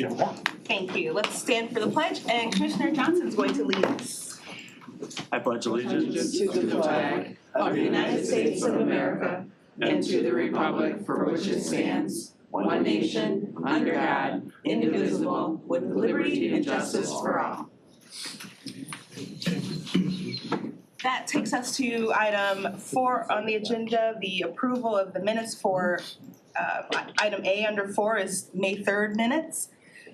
Yeah. Thank you. Let's stand for the pledge, and Commissioner Johnson is going to lead us. I pledge allegiance To the flag of the United States of America and to the republic for which it stands, one nation, under God, indivisible, with liberty and justice for all. That takes us to item 4 on the agenda, the approval of the minutes for item A under 4 is May 3rd minutes.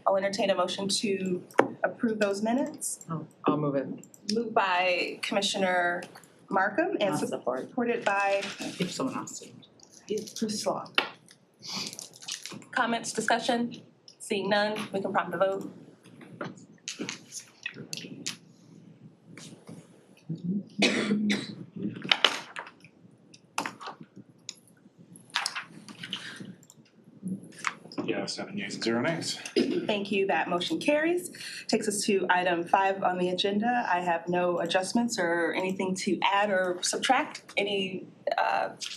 I'll entertain a motion to approve those minutes. I'll move it. Moved by Commissioner Markham and I'll support. supported by If someone else did. Priscilla. Comments, discussion? Seeing none, we can prompt the vote. Yeah, 7 yeas and 0 nays. Thank you, that motion carries. Takes us to item 5 on the agenda. I have no adjustments or anything to add or subtract.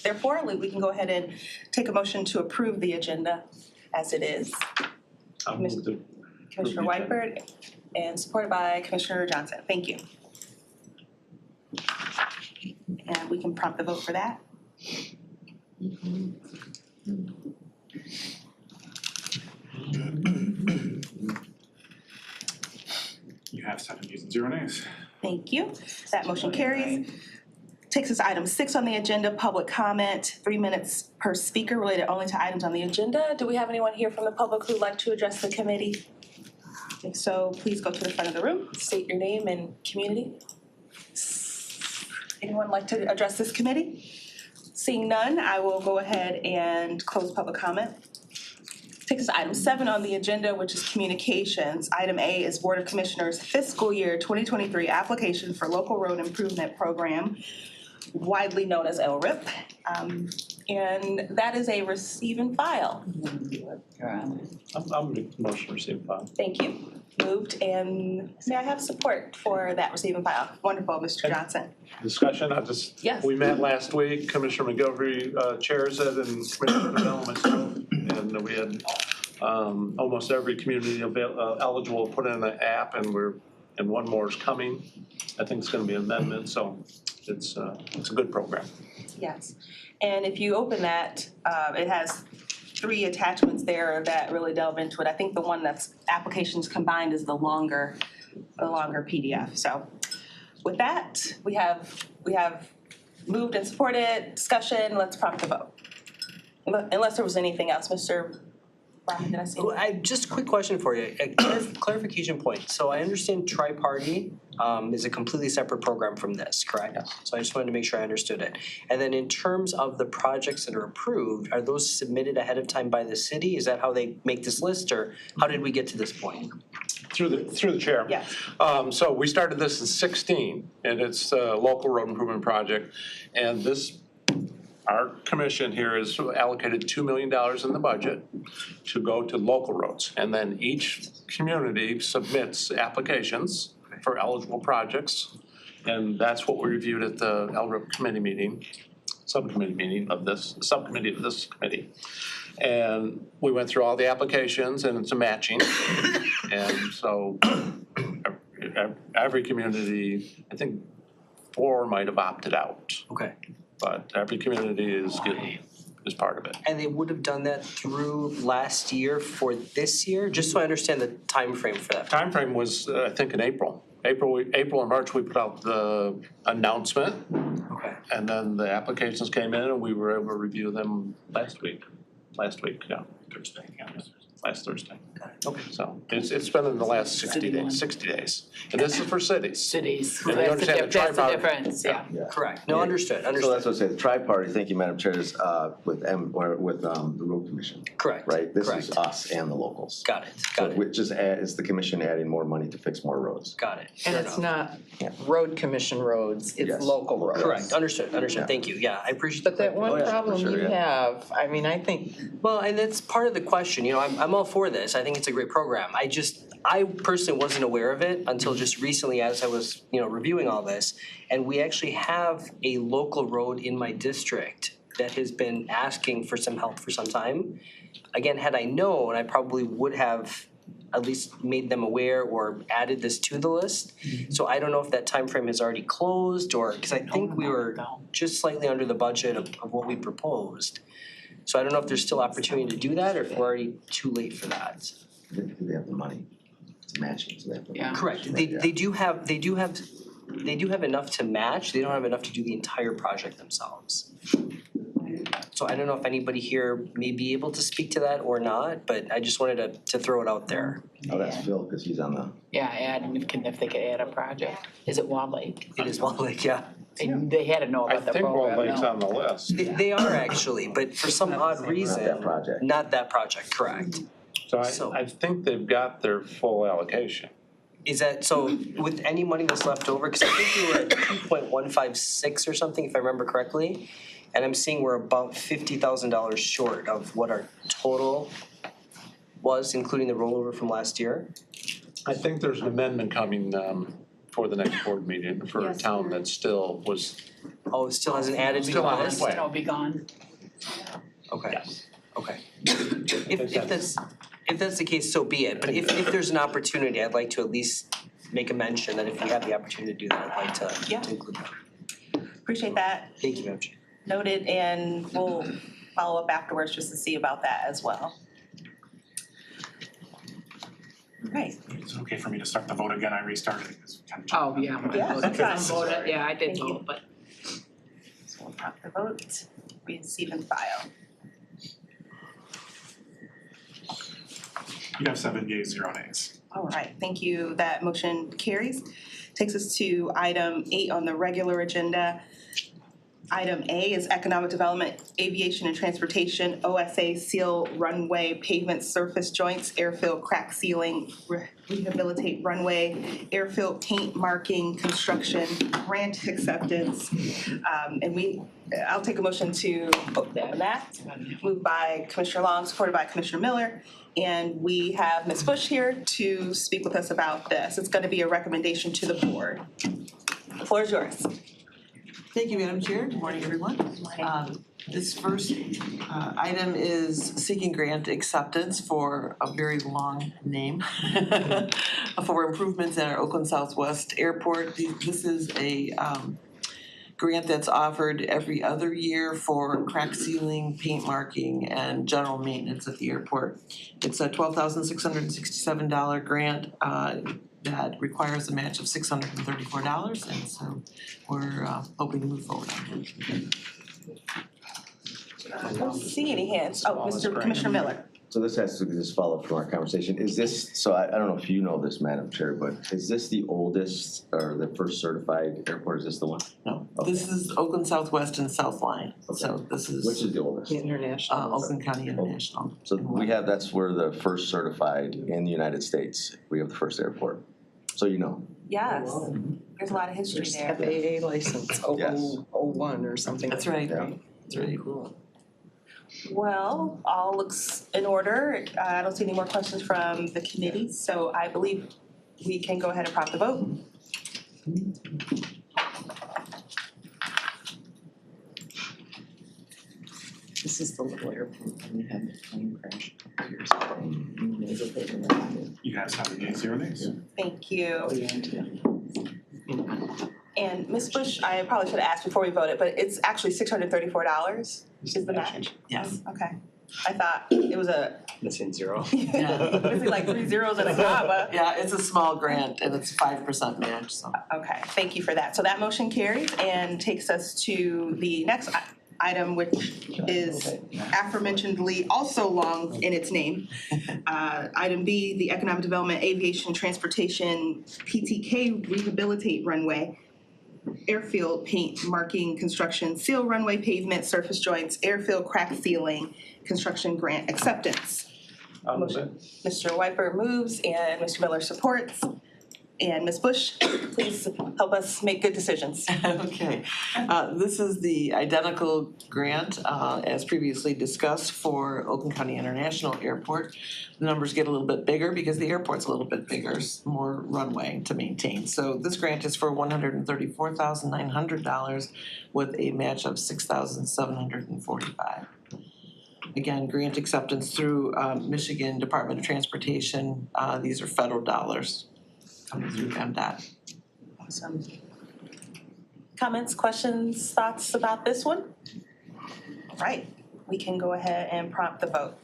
Therefore, we can go ahead and take a motion to approve the agenda as it is. I'll move to Commissioner Whiteford and supported by Commissioner Johnson. Thank you. And we can prompt the vote for that. You have 7 yeas and 0 nays. Thank you. That motion carries. Takes us to item 6 on the agenda, public comment, 3 minutes per speaker related only to items on the agenda. Do we have anyone here from the public who'd like to address the committee? If so, please go to the front of the room, state your name and community. Anyone like to address this committee? Seeing none, I will go ahead and close public comment. Takes us to item 7 on the agenda, which is communications. Item A is Board of Commissioners fiscal year 2023 application for local road improvement program, widely known as LRIP. And that is a receive and file. I'll make the motion to receive file. Thank you. Moved, and may I have support for that receive and file? Wonderful, Mr. Johnson. Discussion, Yes. we met last week, Commissioner McGilvery chairs it and Commissioner Development, and we had almost every community eligible to put in an app, and one more is coming. I think it's gonna be an amendment, so it's a good program. Yes, and if you open that, it has 3 attachments there that really delve into it. I think the one that's applications combined is the longer PDF. So with that, we have moved and supported, discussion, let's prompt the vote. Unless there was anything else, Mr. Brahman, did I see? Just a quick question for you, a clarification point. So I understand tri-party is a completely separate program from this, correct? Yes. So I just wanted to make sure I understood it. And then in terms of the projects that are approved, are those submitted ahead of time by the city? Is that how they make this list, or how did we get to this point? Through the chair. Yes. So we started this in 16, and it's a local road improvement project, and our commission here has allocated $2 million in the budget to go to local roads. And then each community submits applications for eligible projects. And that's what we reviewed at the LRIP committee subcommittee of this committee. And we went through all the applications, and it's a matching. And so every community, I think 4 might have opted out. Okay. But every community is part of it. And they would have done that through last year for this year, just so I understand the time frame for that. Timeframe was, I think, in April. April and March, we put out the announcement, Okay. and then the applications came in, and we were able to review them last week, yeah. Thursday, yeah. Last Thursday. Okay. So it's been in the last 60 days. And this is for cities. Cities. And you understand the That's the tri-party. difference, yeah. Correct. No, understood. So that's what I say, the tri-party, thank you, Madam Chair, is with the road commission, Correct. right? This is Correct. us and the locals. Got it. So Got it. which is the commission adding more money to fix more roads. Got it. And Fair it's enough. not road commission roads, it's Yes. local roads. Correct. Understood. Yeah. Thank you. Yeah, I appreciate the But that one Oh, yeah, for problem sure, you yeah. have, I mean, I think Well, and that's part of the question, I'm all for this, I think it's a great program. I personally wasn't aware of it until just recently as I was, reviewing all this. And we actually have a local road in my district that has been asking for some help for some time. Again, had I known, I probably would have at least made them aware or added this to the list. So I don't know if that timeframe has already closed or, cause I think we were just slightly under the budget of what we proposed. So I don't know if there's still opportunity to do that or if we're already too late for that. They have the money to match it, so they have the. Yeah. Correct, they do have enough to match, they don't have enough to do the entire project themselves. So I don't know if anybody here may be able to speak to that or not, but I just wanted to throw it out there. Oh, that's Phil, cause he's on the, Yeah, add, if they could add a project. Is it Wall Lake? It is Wall Lake, yeah. They had to know I about the think program. Walled Lake's no? on the list. They are actually, but for some odd reason. not that project. Not that project, correct. So So- I think they've got their full allocation. Is that, so with any money that's left over, cause I think we were at 2.156 or something, if I remember correctly. And I'm seeing we're about $50,000 short of what our total was, including the rollover from last year. I think there's an amendment coming for the next board meeting for a Yes. town that still was, Oh, it still hasn't added to Still the on list? its way. It'll be gone. Okay, yes. okay. think If that's the case, so be it, but if there's an opportunity, I'd like to at least make a mention that if we have the opportunity to do that, I'd like to Yeah. include that. Appreciate that. Thank you, Madam Chair. Noted, and we'll follow up afterwards just to see about that as well. Right, It's okay for me to start the vote again, I restarted it. 'cause we kind of Oh, yeah. I Yeah, voted. that's I voted. Yeah, I did Thank you. vote, but so we'll pop the vote, receive and file. You have 7 yeas, 0 nays. All right, thank you. That motion carries. Takes us to item 8 on the regular agenda. Item A is Economic Development, Aviation and Transportation, OSA seal runway pavement surface joints, airfield crack sealing, rehabilitate runway, airfield paint marking, construction, grant acceptance. I'll take a motion to vote on that. Moved by Commissioner Long, supported by Commissioner Miller. And we have Ms. Bush here to speak with us about this. It's gonna be a recommendation to the board. The floor is yours. Thank you, Madam Chair. Good morning, everyone. This first item is seeking grant acceptance for a very long name for improvements at our Oakland Southwest Airport. This is a grant that's offered every other year for crack sealing, paint marking, and general maintenance at the airport. It's a $12,667 grant that requires a match of $634, and so we're hoping to move forward on it. I don't see any hands. Oh, Mr. Commissioner Miller. so this has to just follow from our conversation. Is this, so I don't know if you know this, Madam Chair, but is this the oldest or the first certified airport? Is this the one? No, this is Oakland Southwest and South Line, so this Which is is the oldest? Oakland County International. So we have, that's where the first certified in the United States, we have the first airport. So you know, Yes, there's a lot of history there. FAA license, Yes. 001 or something. That's right, Yeah. that's right. Well, all looks in order. I don't see any more questions from the committee, so I believe we can go ahead and prompt the vote. This is the little airport when we had the plane crash years ago. You have 7 yeas, 0 nays. Thank you. Oh, yeah, too. And Ms. Bush, I probably should have asked before we voted, but it's actually $634 is the match? Yes. Okay. I thought it was Missing 0. was it like 3 zeros and a comma? Yeah, it's a small grant and it's 5% match, so. Okay, thank you for that. So that motion carries and takes us to the next item, which is aforementionedly also long in its name. Item B, the Economic Development, Aviation, Transportation, PTK Rehabilitate Runway, airfield paint, marking, construction, seal runway pavement, surface joints, airfield crack sealing, construction grant acceptance. Motion. Mr. Wiper moves and Mr. Miller supports. And Ms. Bush, please help us make good decisions. Okay, this is the identical grant as previously discussed for Oakland County International Airport. The numbers get a little bit bigger because the airport's a little bit bigger, more runway to maintain. So this grant is for $134,900 with a match of $6,745. again, grant acceptance through Michigan Department of Transportation. These are federal dollars coming through MDOT. Awesome. Comments, questions, thoughts about this one? All right, we can go ahead and prompt the vote.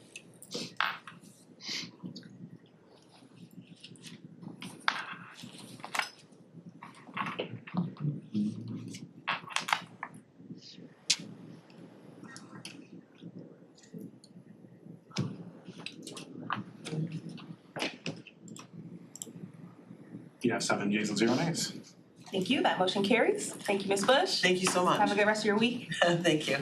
You have 7 yeas and 0 nays. Thank you, that motion carries. Thank you, Ms. Bush. Thank you so much. Have a good rest of your week. Thank you.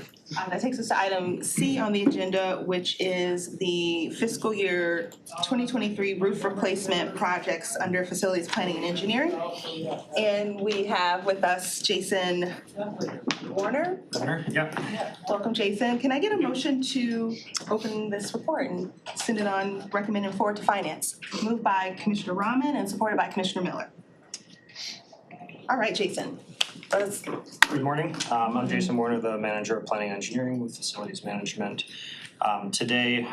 That takes us to item C on the agenda, which is the fiscal year 2023 roof replacement projects under facilities planning and engineering. And we have with us Jason Warner. Yeah. Welcome, Jason. Can I get a motion to open this report and send it on, recommend it forward to finance? Moved by Commissioner Rahman and supported by Commissioner Miller. All right, Jason, let us. Good morning. I'm Jason Warner, the Manager of Planning and Engineering with Facilities Management. Today,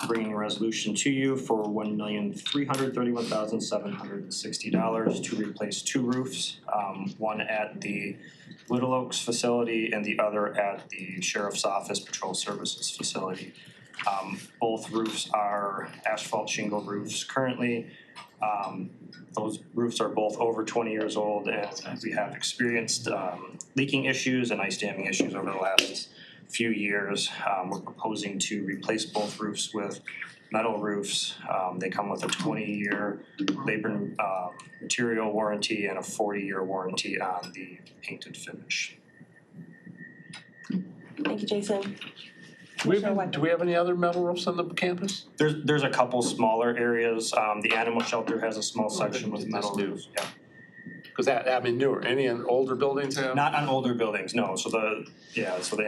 bringing a resolution to you for $1,331,760 to replace 2 roofs, one at the Little Oaks facility and the other at the Sheriff's Office Patrol Services facility. Both roofs are asphalt shingle roofs currently. Those roofs are both over 20 years old, and we have experienced leaking issues and ice damming issues over the last few years. We're proposing to replace both roofs with metal roofs. They come with a 20-year labor material warranty and a 40-year warranty on the painted finish. Thank you, Jason. Do we have any other metal roofs on the campus? There's a couple smaller areas. The animal shelter has a small section with metal roofs. Yeah. Because that, I mean, newer, any in older buildings have? Not on older buildings, no. So the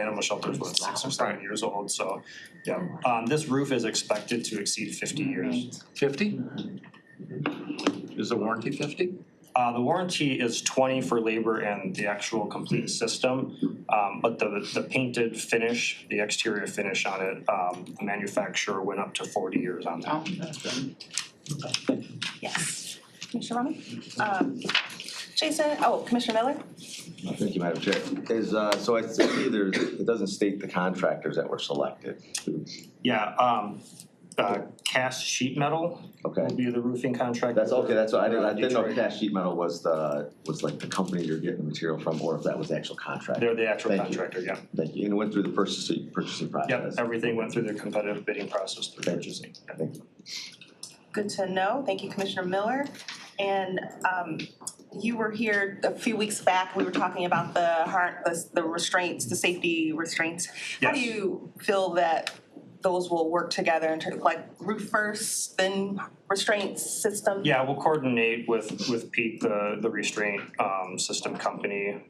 animal shelter is 6 or 7 years old, so, yeah. This roof is expected to exceed 50 years. 50? Is the warranty 50? The warranty is 20 for labor and the actual complete system, but the painted finish, the exterior finish on it, the manufacturer went up to 40 years on that. Oh, that's good. Yes. Commissioner Rahman? Jason, Commissioner Miller? Thank you, Madam Chair. So I see it doesn't state the contractors that were selected. Yeah, cast sheet metal Okay. will be the roofing contractor. That's okay, that's what I didn't know if Detroit. Cash Sheet Metal was like the company you're getting the material from, or if that was the actual contract. They're the actual Thank you. contractor, yeah. Thank you, and it went through the purchasing process. Yep, everything went through the competitive bidding process through Thank you. purchasing. Thank you. Good to know. Thank you, Commissioner Miller. And you were here a few weeks back. We were talking about the restraints, the safety restraints. How do Yes. you feel that those will work together in terms of like roof first, then restraints system? Yeah, we'll coordinate with Pete, the restraint system company.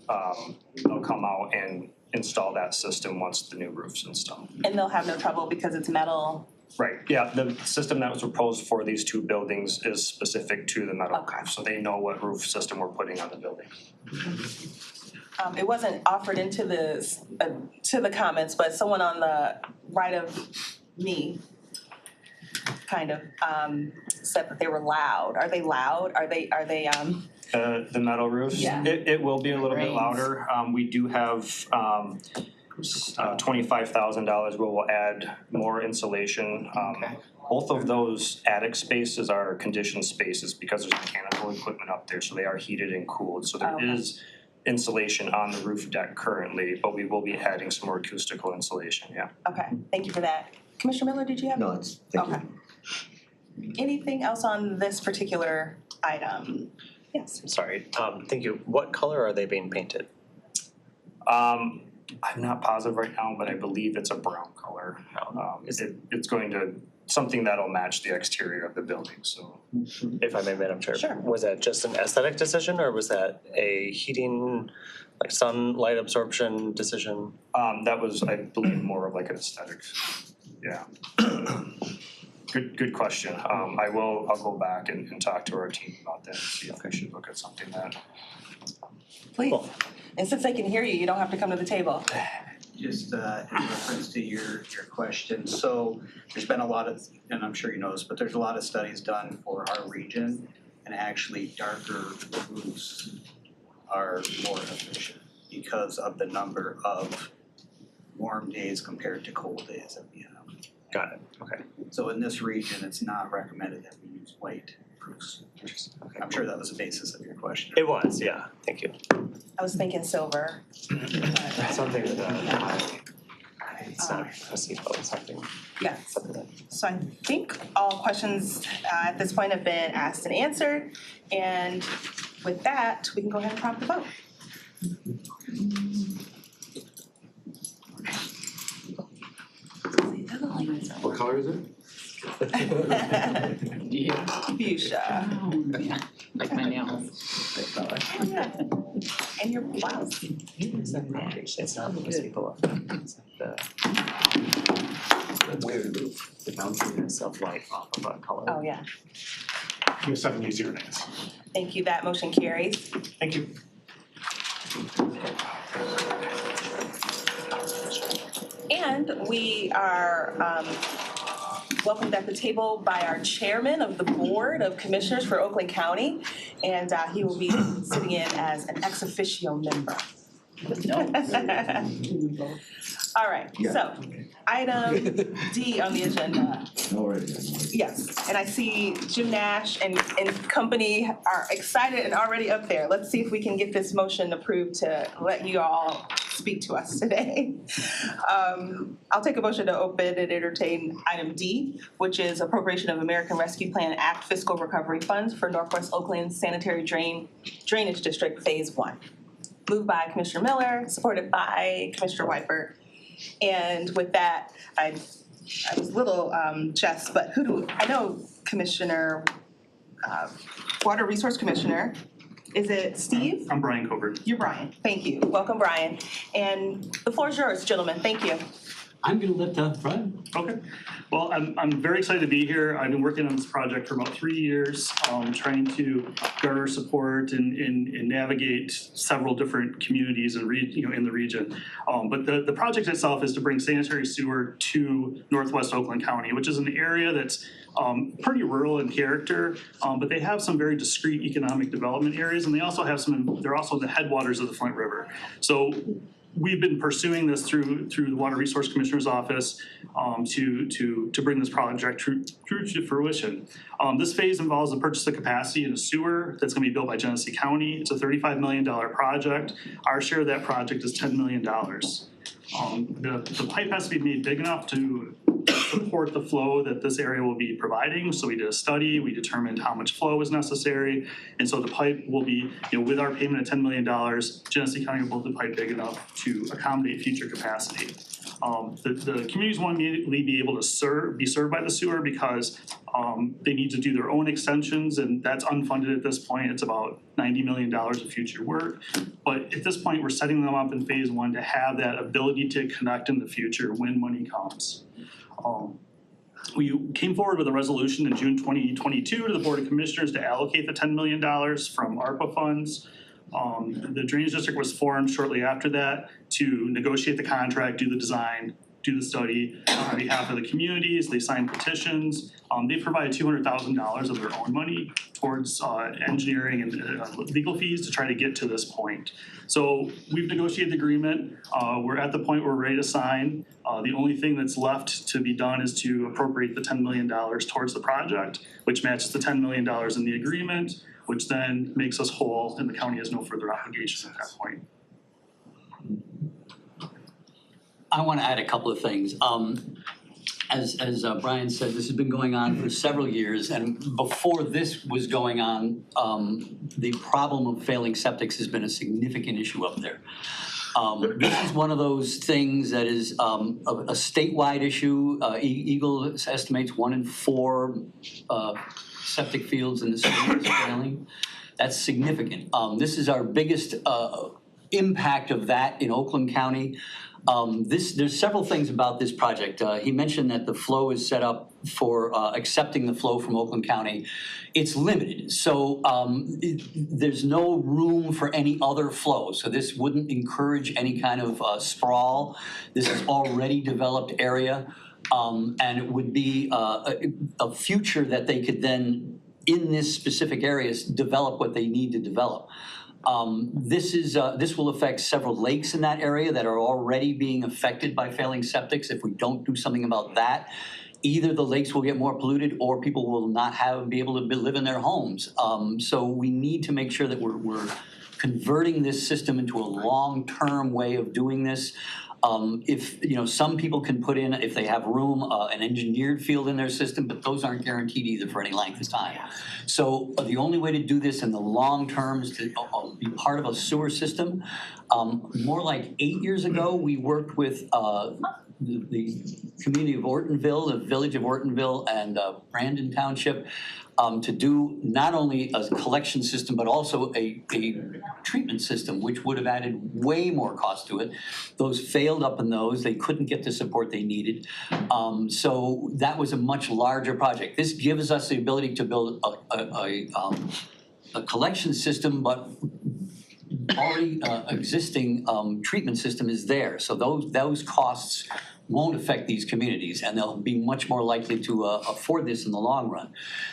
They'll come out and install that system once the new roof's installed. And they'll have no trouble because it's metal. Right, yeah, the system that was proposed for these 2 buildings is specific to the metal Okay. roof, so they know what roof system we're putting on the building. It wasn't offered into to the comments, but someone on the right of me kind of said that they were loud. Are they loud? Are they The metal roofs, Yeah. it will be a little bit Rains. louder. We do have $25,000 where we'll add more insulation. Both of those attic spaces are conditioned spaces because there's mechanical equipment up there, so they are heated and cooled. So there Okay. is insulation on the roof deck currently, but we will be adding some more acoustical insulation, yeah. okay, thank you for that. Commissioner Miller, did you have? No, thank you. Okay. Anything else on this particular item? Yes. Sorry, thank you. What color are they being painted? I'm not positive right now, but I believe it's a brown color. It's going to, something that'll match the exterior of the building, so. If I may, Madam Chair. Sure. Was that just an aesthetic decision or was that a heating, like sunlight absorption decision? That was, I believe, more of like an aesthetic, yeah. Good question. I'll go back and talk to our team about that and see if we should look at something that. Please. Cool. And since they can hear you, you don't have to come to the table. just in reference to your question. So there's been a lot of, and I'm sure you know this, but there's a lot of studies done for our region, and actually darker roofs are more efficient because of the number of warm days compared to cold days that we have. Got it, okay. So in this region, it's not recommended that we use white roofs. Interesting, okay. I'm sure that was the basis of your question. It was, yeah, thank you. I was thinking silver. That's something that, it's not a seatbelt, it's something, Yes. something that. So I think all questions at this point have been asked and answered. And with that, we can go ahead and prompt the vote. What color is it? Fuchsia. Oh, yeah, like my nails. And your blouse. It's not the people, it's the weird roof, the bounciness of light off of a color. Oh, yeah. You have 7 yeas, 0 nays. Thank you. That motion carries. Thank you. And we are welcomed at the table by our chairman of the Board of Commissioners for Oakland County. And he will be sitting in as an ex officio member. All right, so item D on the agenda. Yes, and I see Jim Nash and company are excited and already up there. Let's see if we can get this motion approved to let you all speak to us today. I'll take a motion to open and entertain item D, which is appropriation of American Rescue Plan Act fiscal recovery funds for Northwest Oakland Sanitary Drainage District Phase 1. Moved by Commissioner Miller, supported by Commissioner Weipert. And with that, I was a little just, but I know Commissioner, Water Resource Commissioner, is it Steve? I'm Brian Covert. You're Brian, thank you. Welcome, Brian. And the floor is yours, gentlemen, thank you. I'm gonna let Brian. Okay. Well, I'm very excited to be here. I've been working on this project for about 3 years, trying to garner support and navigate several different communities and in the region. But the project itself is to bring sanitary sewer to Northwest Oakland County, which is an area that's pretty rural in character, but they have some very discrete economic development areas, and they're also the headwaters of the Flint River. So we've been pursuing this through the Water Resource Commissioner's Office to bring this project true to fruition. This phase involves the purchase of capacity in a sewer that's going to be built by Genesee County. It's a $35 million project. Our share of that project is $10 million. The pipe has to be made big enough to support the flow that this area will be providing. So we did a study, we determined how much flow is necessary. And so the pipe will be, with our payment of $10 million, Genesee County will build the pipe big enough to accommodate future capacity. The communities want to immediately be able to be served by the sewer because they need to do their own extensions, and that's unfunded at this point. It's about $90 million of future work. But at this point, we're setting them up in phase 1 to have that ability to connect in the future when money comes. We came forward with a resolution in June 2022 to the Board of Commissioners to allocate the $10 million from ARPA funds. The Drainage District was formed shortly after that to negotiate the contract, do the design, do the study on behalf of the communities. They signed petitions. They provided $200,000 of their own money towards engineering and legal fees to try to get to this point. So we've negotiated the agreement. We're at the point where we're ready to sign. The only thing that's left to be done is to appropriate the $10 million towards the project, which matches the $10 million in the agreement, which then makes us whole and the county has no further obligations at that point. I want to add a couple of things. As Brian said, this has been going on for several years, and before this was going on, the problem of failing septics has been a significant issue up there. This is one of those things that is a statewide issue. Eagle estimates 1 in 4 septic fields in the state is failing. That's significant. This is our biggest impact of that in Oakland County. There's several things about this project. He mentioned that the flow is set up for accepting the flow from Oakland County. It's limited, so there's no room for any other flow. So this wouldn't encourage any kind of sprawl. This is already developed area, and it would be a future that they could then, in this specific areas, develop what they need to develop. This will affect several lakes in that area that are already being affected by failing septics. If we don't do something about that, either the lakes will get more polluted or people will not be able to live in their homes. So we need to make sure that we're converting this system into a long-term way of doing this. If, some people can put in, if they have room, an engineered field in their system, but those aren't guaranteed either for any length of time. So the only way to do this in the long term is to be part of a sewer system. More like 8 years ago, we worked with the community of Ortonville, the village of Ortonville, and Brandon Township to do not only a collection system, but also a treatment system, which would have added way more cost to it. Those failed up in those. They couldn't get the support they needed. So that was a much larger project. This gives us the ability to build a collection system, but already existing treatment system is there. So those costs won't affect these communities, and they'll be much more likely to afford this in the long run.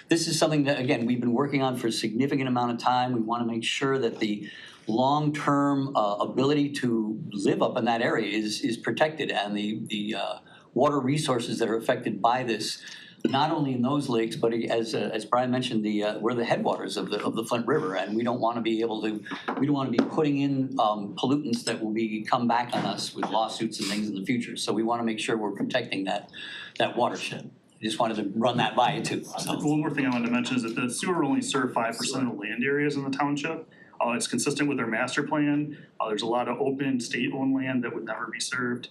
This is something that, again, we've been working on for a significant amount of time. We want to make sure that the long-term ability to live up in that area is protected, and the water resources that are affected by this, not only in those lakes, but as Brian mentioned, we're the headwaters of the Flint River, and we don't want to be putting in pollutants that will come back on us with lawsuits and things in the future. So we want to make sure we're protecting that watershed. I just wanted to run that by you too. So. One more thing I wanted to mention is that the sewer only serve 5% of the land areas in the township. It's consistent with their master plan. There's a lot of open state-owned land that would never be served.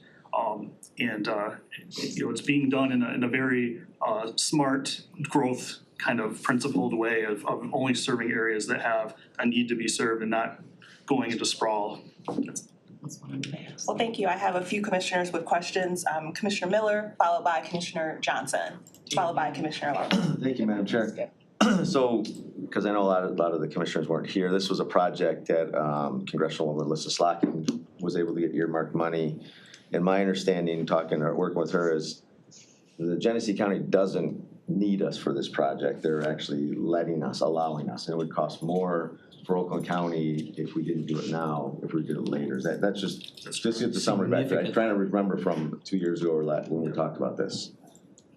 It's being done in a very smart growth kind of principled way of only serving areas that have a need to be served and not going into sprawl. Well, thank you. I have a few commissioners with questions. Commissioner Miller, followed by Commissioner Johnson, followed by Commissioner Lowe. Thank you, Madam Chair. So, because I know a lot of the commissioners weren't here, this was a project that Congressional Melissa Slotkin was able to get earmarked money. And my understanding, talking or working with her, is the Genesee County doesn't need us for this project. They're actually allowing us. And it would cost more for Oakland County if we didn't do it now, if we did it later. That's just get the summary back there. I'm trying to remember from 2 years ago or when we talked about this.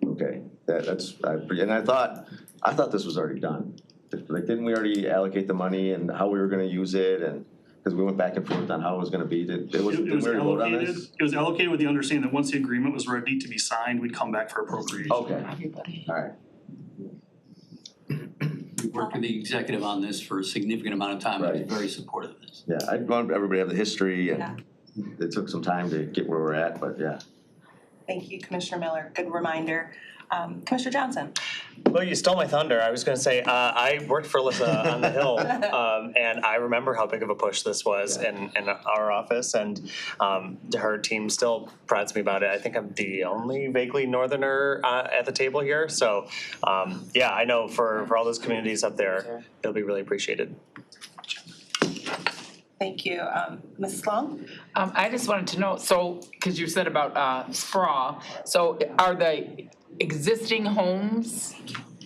Okay, and I thought this was already done. Like, didn't we already allocate the money and how we were gonna use it, and because we went back and forth on how it was gonna be? Did we already vote on this? It was allocated with the understanding that once the agreement was ready to be signed, we'd come back for appropriation. Okay, all right. We worked with the executive on this for a significant amount of time. I was very supportive of this. Yeah, I want everybody to have the history, and it took some time to get where we're at, but yeah. Thank you, Commissioner Miller. Good reminder. Commissioner Johnson. Well, you stole my thunder. I was going to say, I worked for Alyssa on the Hill, and I remember how big of a push this was in our office, and her team still prides me about it. I think I'm the only vaguely northerner at the table here, so yeah, I know for all those communities up there, it'll be really appreciated. Thank you. Mrs. Long? I just wanted to know, so, because you said about sprawl, so are the existing homes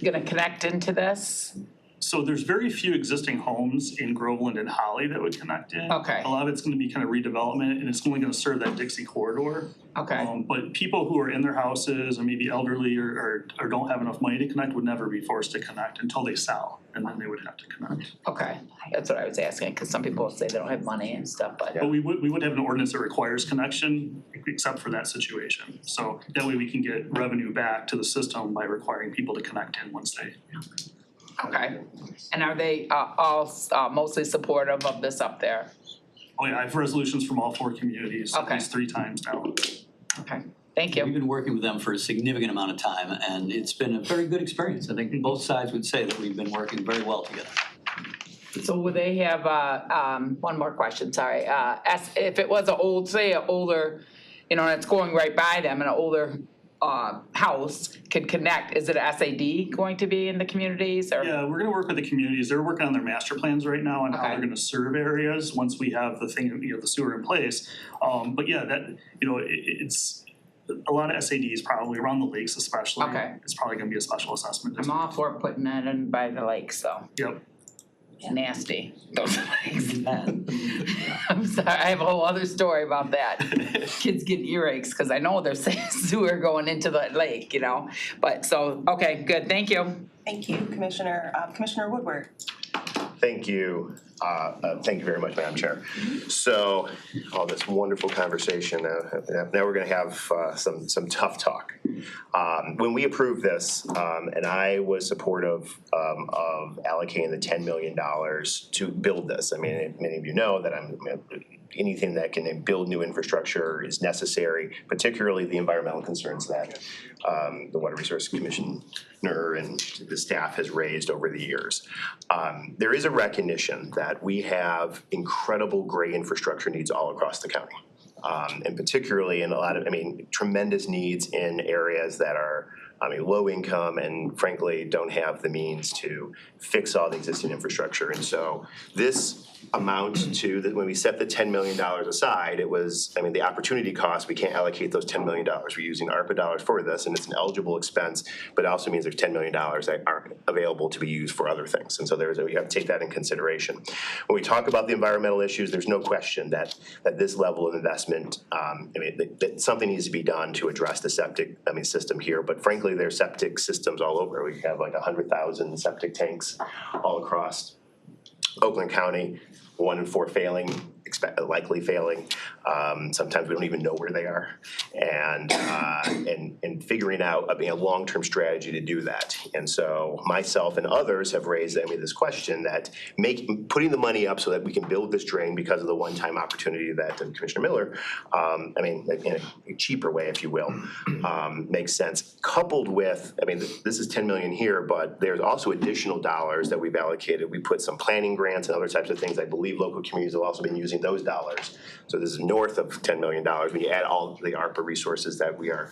gonna connect into this? So there's very few existing homes in Groveland and Holly that would connect in. Okay. A lot of it's gonna be kind of redevelopment, and it's only gonna serve that Dixie corridor. Okay. But people who are in their houses or maybe elderly or don't have enough money to connect would never be forced to connect until they sell, and then they would have to connect. Okay, that's what I was asking, because some people say they don't have money and stuff, but. But we would have an ordinance that requires connection, except for that situation. So that way we can get revenue back to the system by requiring people to connect in once they. Okay, and are they all mostly supportive of this up there? Oh yeah, I have resolutions from all 4 communities, at Okay. least 3 times now. Okay, thank you. We've been working with them for a significant amount of time, and it's been a very good experience. I think both sides would say that we've been working very well together. So would they have, one more question, sorry, if it was an older you know, and it's going right by them, an older house could connect. Is it a SAD going to be in the communities or? Yeah, we're gonna work with the communities. They're working on their master plans right now on how Okay. they're gonna serve areas once we have the thing, you know, the sewer in place. But yeah, that, you know, it's a lot of SADs probably around the lakes especially. Okay. It's probably gonna be a special assessment. I'm all for putting that in by the lakes though. Yep. Nasty, those lakes. I'm sorry, I have a whole other story about that. Kids get earaches because I know there's sewer going into the lake, you know? But so, okay, good, thank you. Thank you, Commissioner. Commissioner Woodward. Thank you. Thank you very much, Madam Chair. So, all this wonderful conversation, now we're gonna have some tough talk. When we approved this, and I was supportive of allocating the $10 million to build this. I mean, many of you know that anything that can build new infrastructure is necessary, particularly the environmental concerns that the Water Resources Commissioner and the staff has raised over the years. There is a recognition that we have incredible gray infrastructure needs all across the county. And particularly in a lot of, tremendous needs in areas that are low income and frankly don't have the means to fix all the existing infrastructure. And so this amount to, when we set the $10 million aside, it was, the opportunity cost, we can't allocate those $10 million. We're using ARPA dollars for this and it's an eligible expense, but it also means there's $10 million that aren't available to be used for other things. And so we have to take that in consideration. When we talk about the environmental issues, there's no question that this level of investment, that something needs to be done to address the septic, system here. But frankly, there's septic systems all over. We have like 100,000 septic tanks all across Oakland County, 1 in 4 failing, likely failing. Sometimes we don't even know where they are. And figuring out a long-term strategy to do that. And so myself and others have raised this question that putting the money up so that we can build this drain because of the one-time opportunity that Commissioner Miller, in a cheaper way, if you will, makes sense. Coupled with, this is 10 million here, but there's also additional dollars that we've allocated. We put some planning grants and other types of things. I believe local communities have also been using those dollars. So this is north of $10 million when you add all the ARPA resources that we are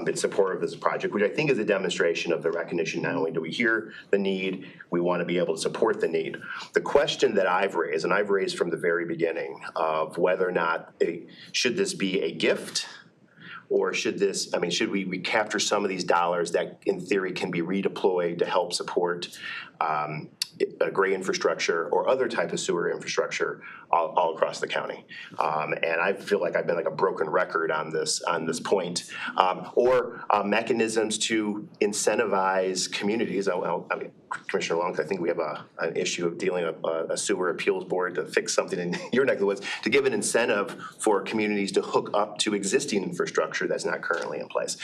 in support of this project, which I think is a demonstration of the recognition. Not only do we hear the need, we want to be able to support the need. The question that I've raised, and I've raised from the very beginning, of whether or not should this be a gift, or should we recapture some of these dollars that in theory can be redeployed to help support gray infrastructure or other type of sewer infrastructure all across the county. And I feel like I've been like a broken record on this point. Or mechanisms to incentivize communities. Commissioner Long, I think we have an issue of dealing with a sewer appeals board to fix something in your neck of the woods, to give an incentive for communities to hook up to existing infrastructure that's not currently in place.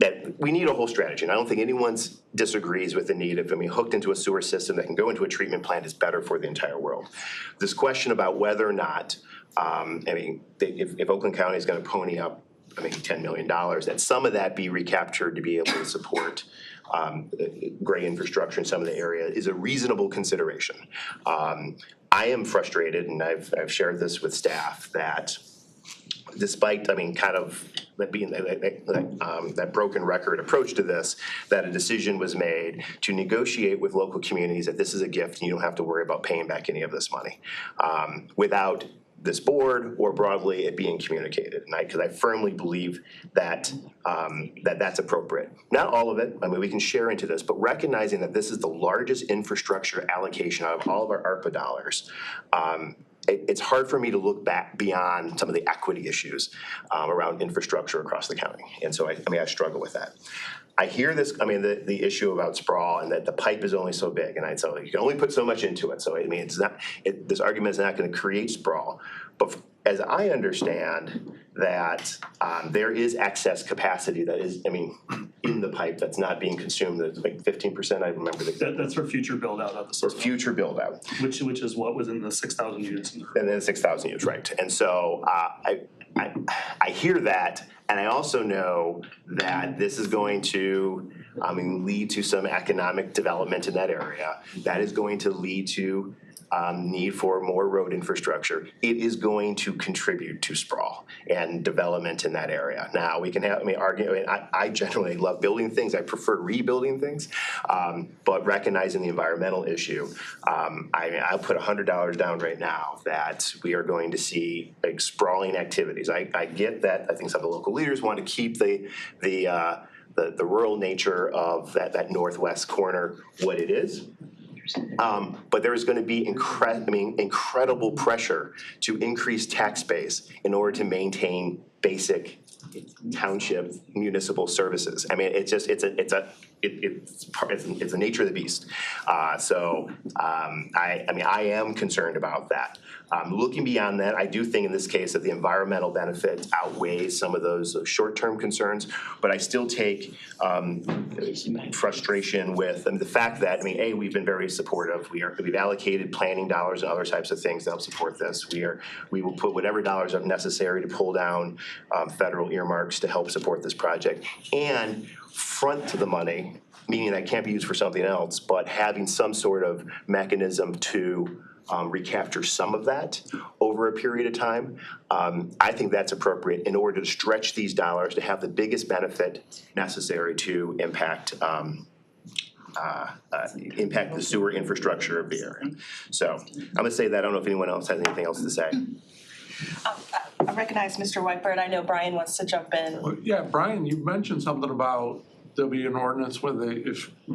That we need a whole strategy, and I don't think anyone disagrees with the need of, hooked into a sewer system that can go into a treatment plant is better for the entire world. This question about whether or not, if Oakland County is gonna pony up, $10 million, that some of that be recaptured to be able to support gray infrastructure in some of the area is a reasonable consideration. I am frustrated, and I've shared this with staff, that despite, kind of that being that broken record approach to this, that a decision was made to negotiate with local communities that this is a gift and you don't have to worry about paying back any of this money, without this board or broadly it being communicated. And because I firmly believe that that's appropriate. Not all of it, we can share into this, but recognizing that this is the largest infrastructure allocation out of all of our ARPA dollars, it's hard for me to look back beyond some of the equity issues around infrastructure across the county. And so I struggle with that. I hear this, the issue about sprawl and that the pipe is only so big, and so you can only put so much into it. So it's not, this argument is not going to create sprawl. But as I understand that there is excess capacity that is, in the pipe that's not being consumed. There's like 15%. I remember that's for future build out of the system. For future build out, which is what was in the 6,000 units. And then 6,000 units, right? And so I hear that, and I also know that this is going to lead to some economic development in that area. That is going to lead to need for more road infrastructure, it is going to contribute to sprawl and development in that area. Now, we can argue, I generally love building things, I prefer rebuilding things, but recognizing the environmental issue, I'll put $100 down right now that we are going to see like sprawling activities. I get that, I think some of the local leaders want to keep the rural nature of that northwest corner what it is. But there is going to be incredible pressure to increase tax base in order to maintain basic township municipal services. I mean, it's just it's the nature of the beast. So I am concerned about that. Looking beyond that, I do think in this case that the environmental benefit outweighs some of those short-term concerns, but I still take frustration with the fact that, we've been very supportive. We've allocated planning dollars and other types of things to help support this. We will put whatever dollars are necessary to pull down federal earmarks to help support this project and front to the money, meaning that can't be used for something else, but having some sort of mechanism to recapture some of that over a period of time. I think that's appropriate in order to stretch these dollars to have the biggest benefit necessary to impact the sewer infrastructure of the area. So I'm gonna say that. I don't know if anyone else has anything else to say. I recognize Mr. Whitebird. I know Brian wants to jump in. Well, yeah, Brian, you mentioned something about there'll be an ordinance when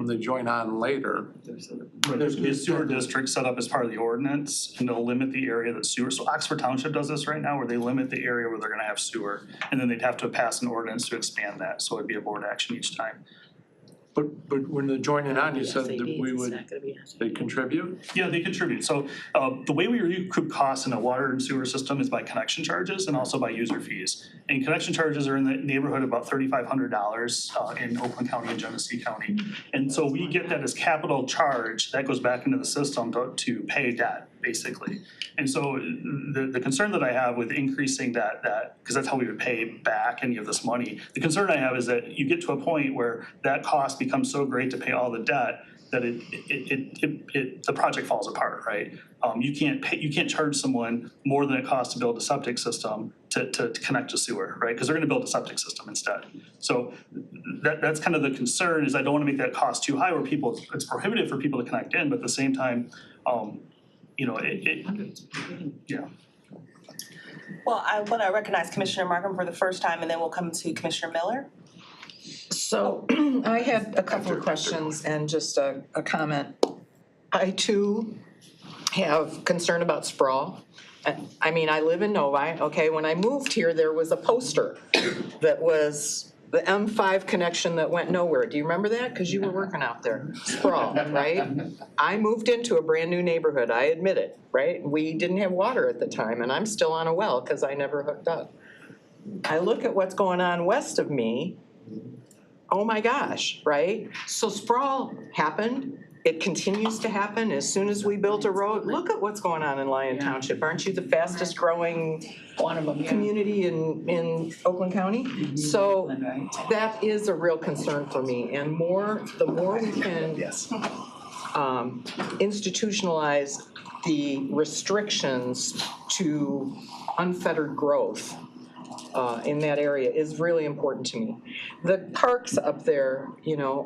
they join on later. There's gonna be a sewer district set up as part of the ordinance, and they'll limit the area that sewer, so Oxford Township does this right now, where they limit the area where they're gonna have sewer, and then they'd have to pass an ordinance to expand that, so it'd be a board action each time. But when they're joining on, you said that they contribute? Yeah, they contribute. So the way we recoup costs in a water and sewer system is by connection charges and also by user fees. And connection charges are in the neighborhood of about $3,500 in Oakland County and Genesee County. And so we get that as capital charge that goes back into the system to pay debt, basically. And so the concern that I have with increasing that, because that's how we would pay back any of this money, the concern I have is that you get to a point where that cost becomes so great to pay all the debt that the project falls apart, right? You can't charge someone more than it costs to build a septic system to connect to sewer, right? Because they're gonna build a septic system instead. So that's kind of the concern, is I don't wanna make that cost too high where it's prohibitive for people to connect in, but at the same time, yeah. Well, I want to recognize Commissioner Markham for the first time, and then we'll come to Commissioner Miller. So I had a couple of questions and just a comment. I too have concern about sprawl. I live in Novi, okay? When I moved here, there was a poster that was the M5 connection that went nowhere. Do you remember that? Because you were working out there. Sprawl, right? I moved into a brand new neighborhood, I admit it, right? We didn't have water at the time, and I'm still on a well because I never hooked up. I look at what's going on west of me, oh my gosh, right? So sprawl happened. It continues to happen as soon as we built a road. Look at what's going on in Lyon Township. Aren't you the fastest growing community in Oakland County? So that is a real concern for me. And the more we can institutionalize the restrictions to unfettered growth in that area is really important to me. The parks up there,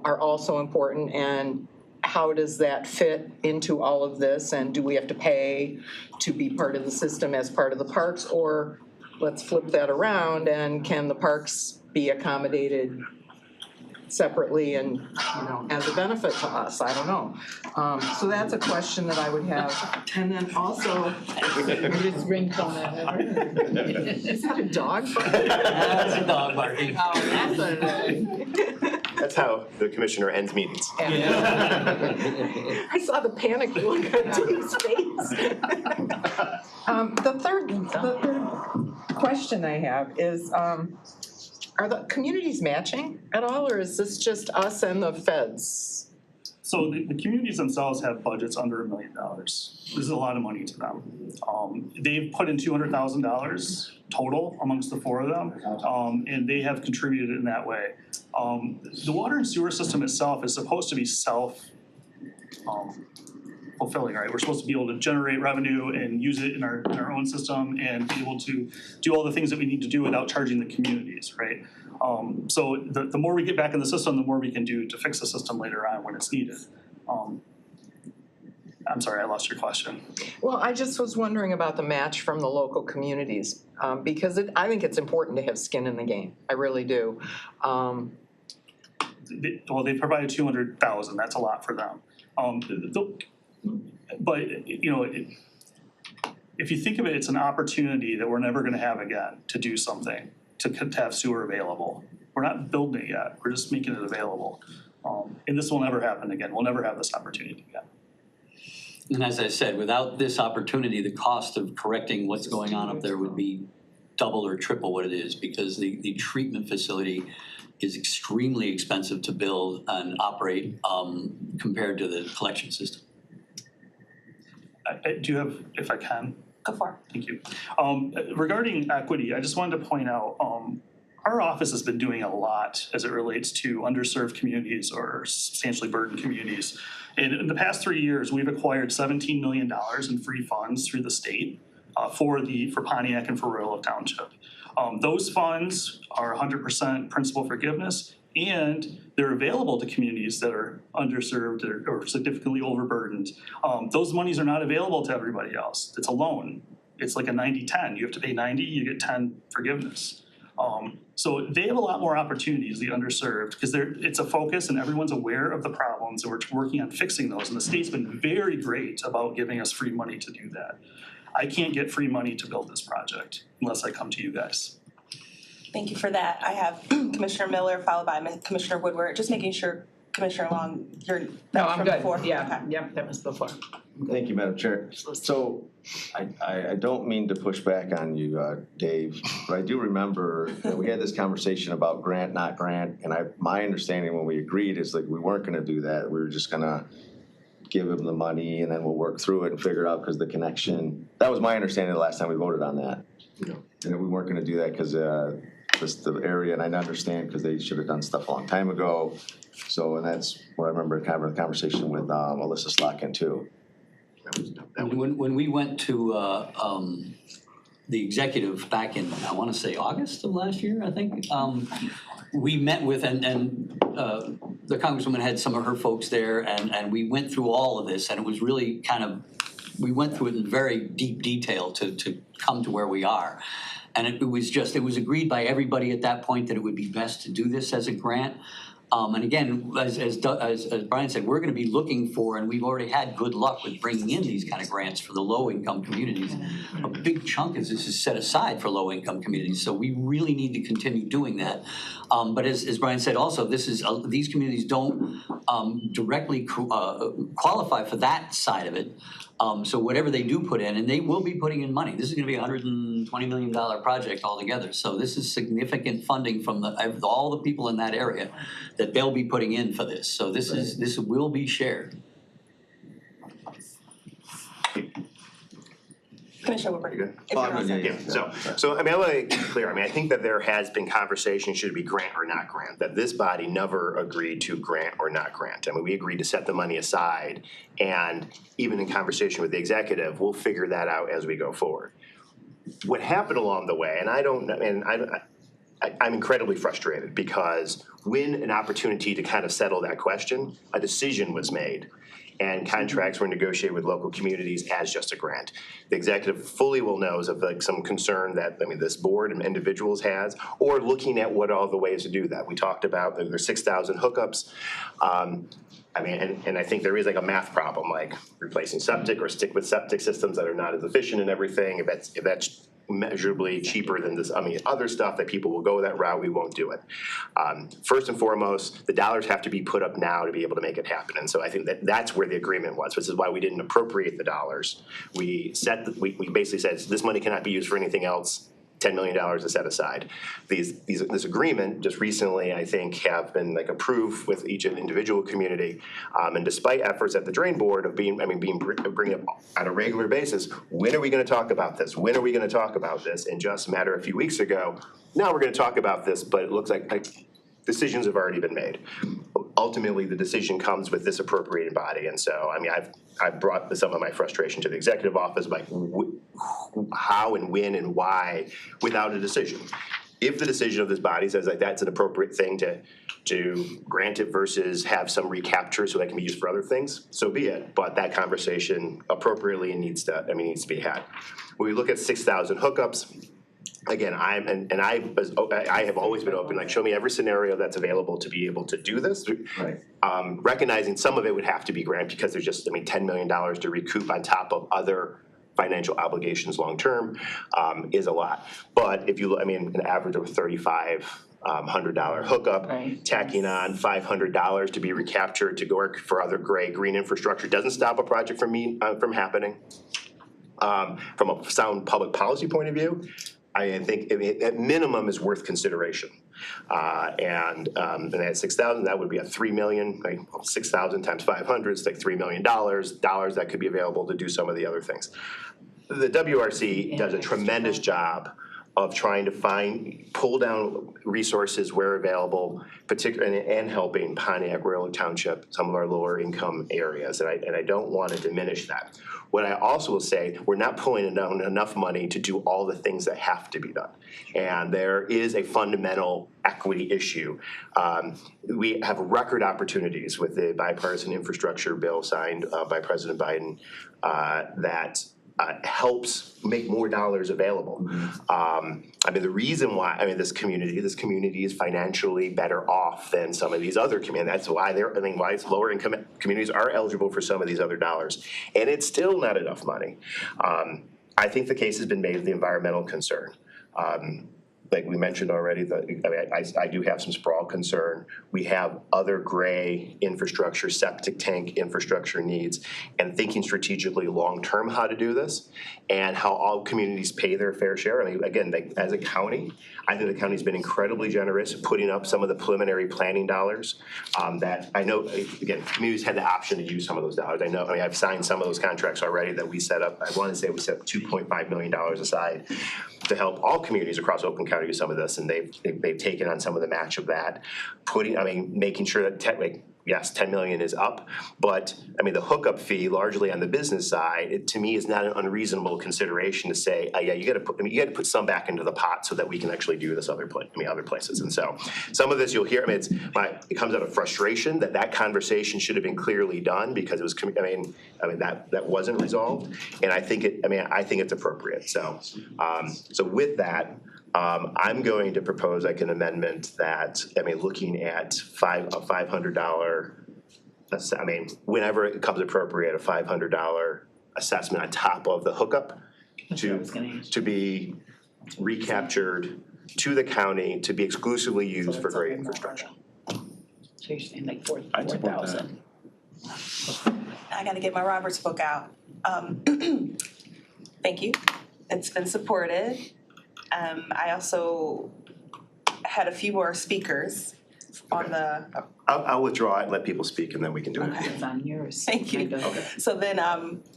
are also important, and how does that fit into all of this, and do we have to pay to be part of the system as part of the parks, or let's flip that around, and can the parks be accommodated separately and, as a benefit to us? I don't know. So that's a question that I would have. And then also, Just ringtone is that a dog? That's a dog barking. Oh, that's a That's how the commissioner ends meetings. I saw the panic look on Dave's face. The third question I have is, are the communities matching at all, or is this just us and the feds? So the communities themselves have budgets under $1 million. This is a lot of money to them. They've put in $200,000 total amongst the four of them, and they have contributed in that way. The water and sewer system itself is supposed to be fulfilling, right? We're supposed to be able to generate revenue and use it in our own system and be able to do all the things that we need to do without charging the communities, right? So the more we get back in the system, the more we can do to fix the system later on when it's needed. I'm sorry, I lost your question. Well, I just was wondering about the match from the local communities, because I think it's important to have skin in the game. I really do. Well, they provided 200,000, that's a lot for them. But, you know, if you think of it, it's an opportunity that we're never gonna have again to do something, to have sewer available. We're not building it yet, we're just making it available. And this will never happen again, we'll never have this opportunity again. And as I said, without this opportunity, the cost of correcting what's going on up there would be double or triple what it is, because the treatment facility is extremely expensive to build and operate compared to the collection system. Do you have, if I can? Go for it. Thank you. Regarding equity, I just wanted to point out, our office has been doing a lot as it relates to underserved communities or substantially burdened communities. And in the past 3 years, we've acquired $17 million in free funds through the state for Pontiac and for Royal Oak Township. Those funds are 100% principal forgiveness, and they're available to communities that are underserved or significantly overburdened. Those monies are not available to everybody else. It's a loan. It's like a 90-10. You have to pay 90, you get 10 forgiveness. So they have a lot more opportunities, the underserved, because it's a focus and everyone's aware of the problems and we're working on fixing those. And the state's been very great about giving us free money to do that. I can't get free money to build this project unless I come to you guys. Thank you for that. I have Commissioner Miller followed by Commissioner Woodward, just making sure Commissioner Long, No, I'm from good. before. Yeah, yep, that was before. Thank you, Madam Chair. So I don't mean to push back on you, Dave, but I do remember that we had this conversation about grant, not grant. And my understanding when we agreed is like we weren't gonna do that. We were just gonna give him the money and then we'll work through it and figure it out because the connection, that was my understanding the last time we voted on that. And we weren't gonna do that because just the area, and I understand because they should have done stuff a long time ago. So, and that's where I remember kind of the conversation with Alyssa Slotkin too. When we went to the executive back in, I want to say August of last year, I think, we met with, and the Congresswoman had some of her folks there, and we went through all of this, and it was really kind of, we went through it in very deep detail to come to where we are. And it was agreed by everybody at that point that it would be best to do this as a grant. And again, as Brian said, we're gonna be looking for, and we've already had good luck with bringing in these kind of grants for the low-income communities. A big chunk of this is set aside for low-income communities, so we really need to continue doing that. But as Brian said also, these communities don't directly qualify for that side of it. So whatever they do put in, and they will be putting in money, this is gonna be a $120 million project altogether. So this is significant funding from all the people in that area that they'll be putting in for this. So this will be shared. Commissioner Woodward. You good? If you're all set. Yeah, so I mean, I want to be clear, I mean, I think that there has been conversation, should it be grant or not grant, that this body never agreed to grant or not grant. I mean, we agreed to set the money aside, and even in conversation with the executive, we'll figure that out as we go forward. What happened along the way, and I'm incredibly frustrated because when an opportunity to kind of settle that question, a decision was made. And contracts were negotiated with local communities as just a grant. The executive fully well knows of like some concern that, I mean, this board and individuals has, or looking at what all the ways to do that. We talked about there's 6,000 hookups. I mean, and I think there is like a math problem, like replacing septic or stick with septic systems that are not as efficient and everything. If that's measurably cheaper than this, I mean, other stuff that people will go that route, we won't do it. First and foremost, the dollars have to be put up now to be able to make it happen. And so I think that's where the agreement was, which is why we didn't appropriate the dollars. We basically said this money cannot be used for anything else. $10 million is set aside. This agreement just recently, I think, have been like approved with each individual community. And despite efforts at the drain board of bringing up on a regular basis, when are we gonna talk about this? When are we gonna talk about this? And just a matter of a few weeks ago, now we're gonna talk about this, but it looks like decisions have already been made. ultimately the decision comes with this appropriated body. And so, I mean, I've brought some of my frustration to the executive office, like how and when and why without a decision. If the decision of this body says like that's an appropriate thing to grant it versus have some recapture so that can be used for other things, so be it. But that conversation appropriately needs to be had. When we look at 6,000 hookups, again, I have always been open, like show me every scenario that's available to be able to do this. Right. Recognizing some of it would have to be grant because there's just, $10 million to recoup on top of other financial obligations long-term is a lot. But if you, an average of a $3,500 hookup, Right. tacking on $500 to be recaptured to go work for other green infrastructure doesn't stop a project from happening. From a sound public policy point of view, I think at minimum is worth consideration. And at 6,000, that would be a 3 million, 6,000 times 500 is like $3 million, dollars that could be available to do some of the other things. The WRC does a tremendous job of trying to pull down resources where available, particularly and helping Pontiac, Royal Township, some of our lower income areas, and I don't want to diminish that. What I also will say, we're not pulling down enough money to do all the things that have to be done. And there is a fundamental equity issue. We have record opportunities with the bipartisan infrastructure bill signed by President Biden that helps make more dollars available. The reason why, this community is financially better off than some of these other communities. That's why why lower income communities are eligible for some of these other dollars. And it's still not enough money. I think the case has been made of the environmental concern. Like we mentioned already, I do have some sprawl concern. We have other gray infrastructure, septic tank infrastructure needs, and thinking strategically long-term how to do this and how all communities pay their fair share. Again, as a county, I think the county's been incredibly generous putting up some of the preliminary planning dollars that I know, again, communities had the option to use some of those dollars. I've signed some of those contracts already that we set up. I want to say we set up $2.5 million aside to help all communities across Oakland County do some of this, and they've taken on some of the match of that, making sure that yes, 10 million is up, but the hookup fee largely on the business side, to me is not an unreasonable consideration to say, yeah, you got to put some back into the pot so that we can actually do this other places. And so some of this you'll hear, it comes out of frustration that conversation should have been clearly done because it was, that wasn't resolved, and I think it's appropriate. So with that. I'm going to propose like an amendment that, looking at $500, whenever it becomes appropriate, a $500 assessment on top of the hookup to be recaptured to the county to be exclusively used for gray infrastructure. So you're saying like 4,000. I gotta get my Roberts book out. Thank you. It's been supported. I also had a few more speakers on the. I'll withdraw it and let people speak and then we can do it. Okay. It's on yours. Thank you. Okay. So then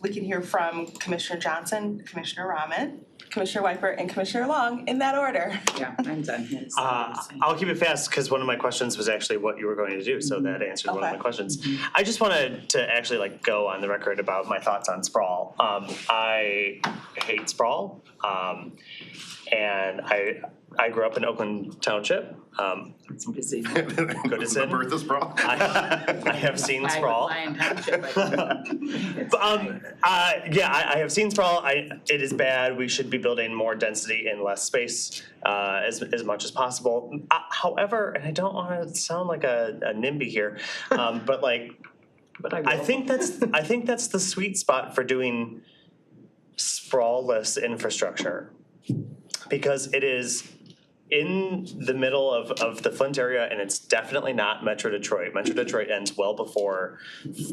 we can hear from Commissioner Johnson, Commissioner Rahman, Commissioner Wiper, and Commissioner Long in that order. Yeah, mine's on his. I'll keep it fast because one of my questions was actually what you were going to do, so that answered one of my questions. I just wanted to actually go on the record about my thoughts on sprawl. I hate sprawl, and I grew up in Oakland Township. Goodison. Bertha sprawl. I have seen sprawl. Lion Township, I have seen sprawl. It is bad. We should be building more density in less space as much as possible. However, and I don't want to sound like a NIMBY here, but I think that's the sweet spot for doing sprawl-less infrastructure, because it is in the middle of the Flint area, and it's definitely not Metro Detroit. Metro Detroit ends well before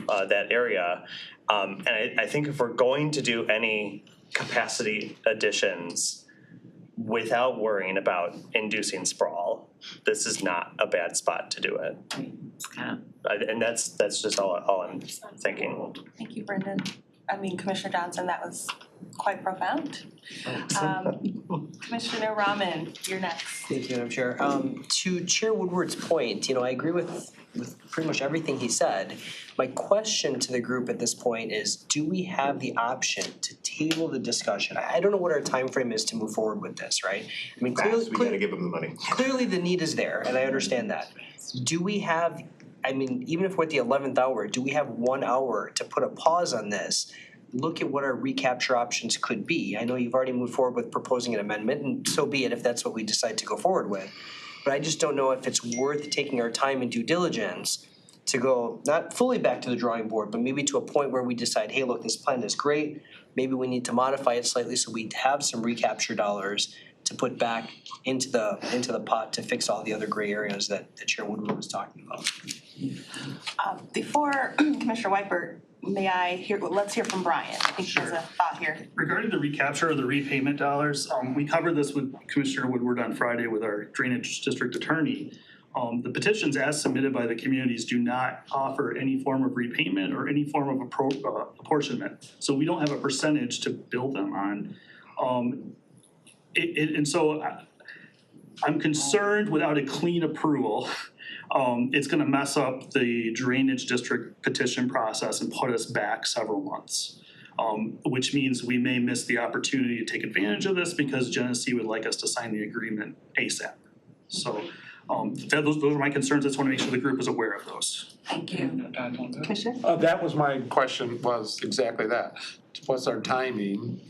that area. And I think if we're going to do any capacity additions without worrying about inducing sprawl, this is not a bad spot to do it. And that's just all I'm thinking. Thank you, Brendan. Commissioner Johnson, that was quite profound. Commissioner Rahman, you're next. Thank you, Madam Chair. To Chair Woodward's point, I agree with with pretty much everything he said. My question to the group at this point is, do we have the option to table the discussion? I don't know what our time frame is to move forward with this, right? I mean, Fast, we gotta give them the money. clearly the need is there, and I understand that. Do we have, I mean, even if we're at the 11th hour, do we have 1 hour to put a pause on this? Look at what our recapture options could be. I know you've already moved forward with proposing an amendment, and so be it if that's what we decide to go forward with. But I just don't know if it's worth taking our time and due diligence to go, not fully back to the drawing board, but maybe to a point where we decide, hey, look, this plan is great. Maybe we need to modify it slightly so we have some recapture dollars to put back into the pot to fix all the other gray areas that Chair Woodward was talking about. Before Commissioner Whitebird, let's hear from Brian. I think there's a thought here. Regarding the recapture of the repayment dollars, we covered this with Commissioner Woodward on Friday with our drainage district attorney. The petitions as submitted by the communities do not offer any form of repayment or any form of apportionment. So we don't have a percentage to bill them on. And so I'm concerned without a clean approval, it's gonna mess up the drainage district petition process and put us back several months. Which means we may miss the opportunity to take advantage of this because Genesee would like us to sign the agreement ASAP. So those are my concerns. I just wanna make sure the group is aware of those. Thank you. Commissioner? That was my question, was exactly that. What's our timing,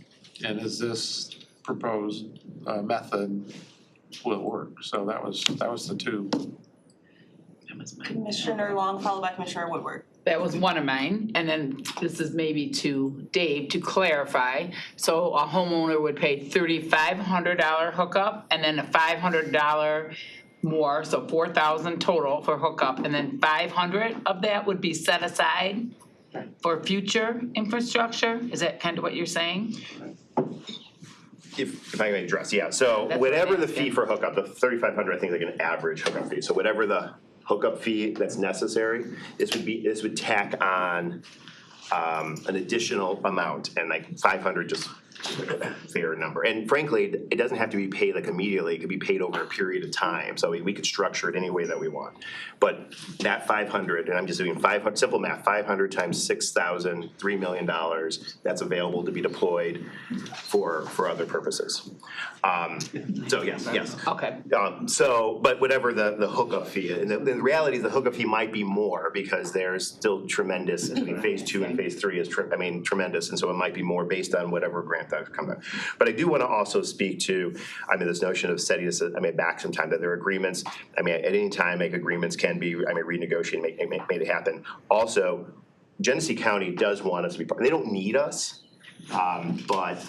and is this proposed method will work? So that was the two. Commissioner Long, followed by Commissioner Woodward. That was one of mine, and then this is maybe to Dave to clarify. So a homeowner would pay $3,500 hookup and then a $500 more, so $4,000 total for hookup, and then $500 of that would be set aside for future infrastructure? Is that kind of what you're saying? If I may address, yeah, so That's what whatever I'm the fee for hookup, the 3,500, I think like an average hookup fee, so whatever the hookup fee that's necessary, this would tack on an additional amount, and like 500 just a fair number. And frankly, it doesn't have to be paid like immediately, it could be paid over a period of time, so we could structure it any way that we want. But that 500, and I'm just doing 500, simple math, 500 times 6,000, $3 million, that's available to be deployed for other purposes. So yes. Okay. So, but whatever the hookup fee, and the reality is the hookup fee might be more because there's still tremendous, I mean, phase 2 and phase 3 is tremendous, and so it might be more based on whatever grant that comes out. But I do wanna also speak to, this notion of setting this, back some time, that there are agreements, at any time, agreements can be, renegotiated, make it happen. Also, Genesee County does want us to be part, they don't need us, but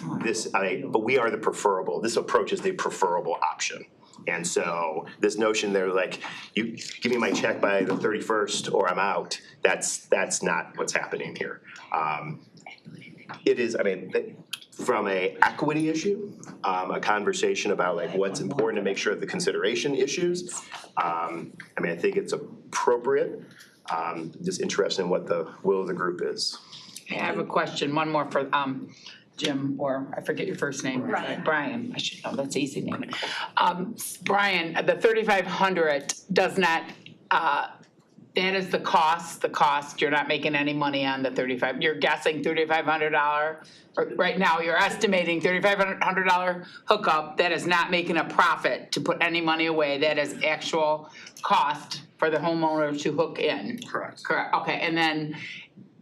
we are the preferable, this approach is the preferable option. And so this notion they're like, you give me my check by the 31st or I'm out, that's not what's happening here. It is, from a equity issue, a conversation about like what's important to make sure of the consideration issues. I think it's appropriate, just interested in what the will of the group is. I have a question, one more for Jim, or I forget your first name. Brian, I should know, that's an easy name. Brian, the 3,500 does not, that is the cost, you're not making any money on the 35, you're guessing $3,500, or right now you're estimating $3,500 hookup, that is not making a profit to put any money away, that is actual cost for the homeowner to hook in. Correct. Correct, okay, and then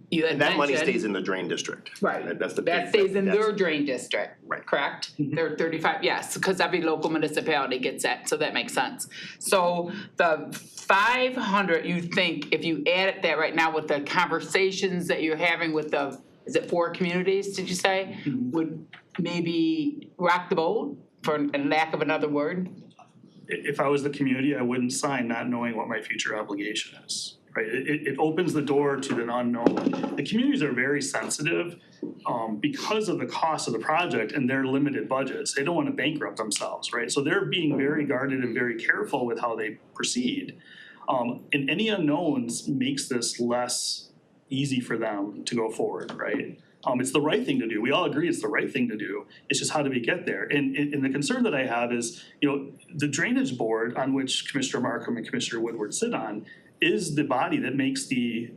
you had And that money mentioned- stays in the drain district. Right, That's the that big- stays in their drain district, Right. correct? They're 35, yes, because every local municipality gets that, so that makes sense. So the 500, you think, if you added that right now with the conversations that you're having with the, is it 4 communities, did you say? Would maybe rock the boat, for lack of another word? If I was the community, I wouldn't sign not knowing what my future obligation is. Right, it opens the door to an unknown. The communities are very sensitive because of the cost of the project and their limited budgets. They don't want to bankrupt themselves, right? So they're being very guarded and very careful with how they proceed. And any unknowns makes this less easy for them to go forward, right? It's the right thing to do. We all agree it's the right thing to do. It's just how do we get there? And the concern that I have is, the drainage board on which Commissioner Markham and Commissioner Woodward sit on, is the body that makes the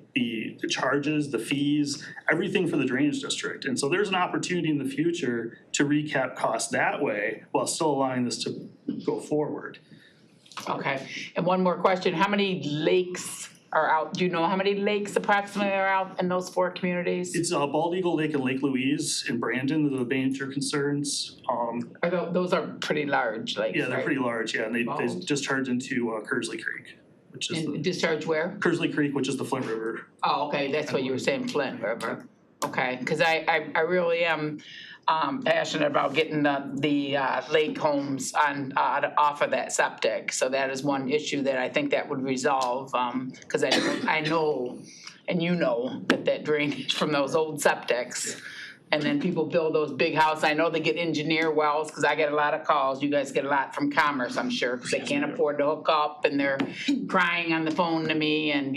charges, the fees, everything for the drainage district. And so there's an opportunity in the future to recap costs that way while still allowing this to go forward. Okay, and one more question, how many lakes are out, do you know how many lakes approximately are out in those 4 communities? It's Bald Eagle Lake and Lake Louise in Brandon, the major concerns. Those are pretty large lakes, Yeah, they're right? pretty large, yeah, and they Wow. discharge into Kersley Creek, which is And the, discharge where? Kersley Creek, which is the Flint River. Oh, okay, that's what you were saying, Flint River. Okay, because I really am passionate about getting the lake homes on off of that septic. So that is one issue that I think that would resolve, because I know, and you know, that drainage from those old septics. And then people build those big houses. I know they get engineer wells, because I get a lot of calls. You guys get a lot from Commerce, I'm sure, because they can't afford to hook up and they're crying on the phone to me and,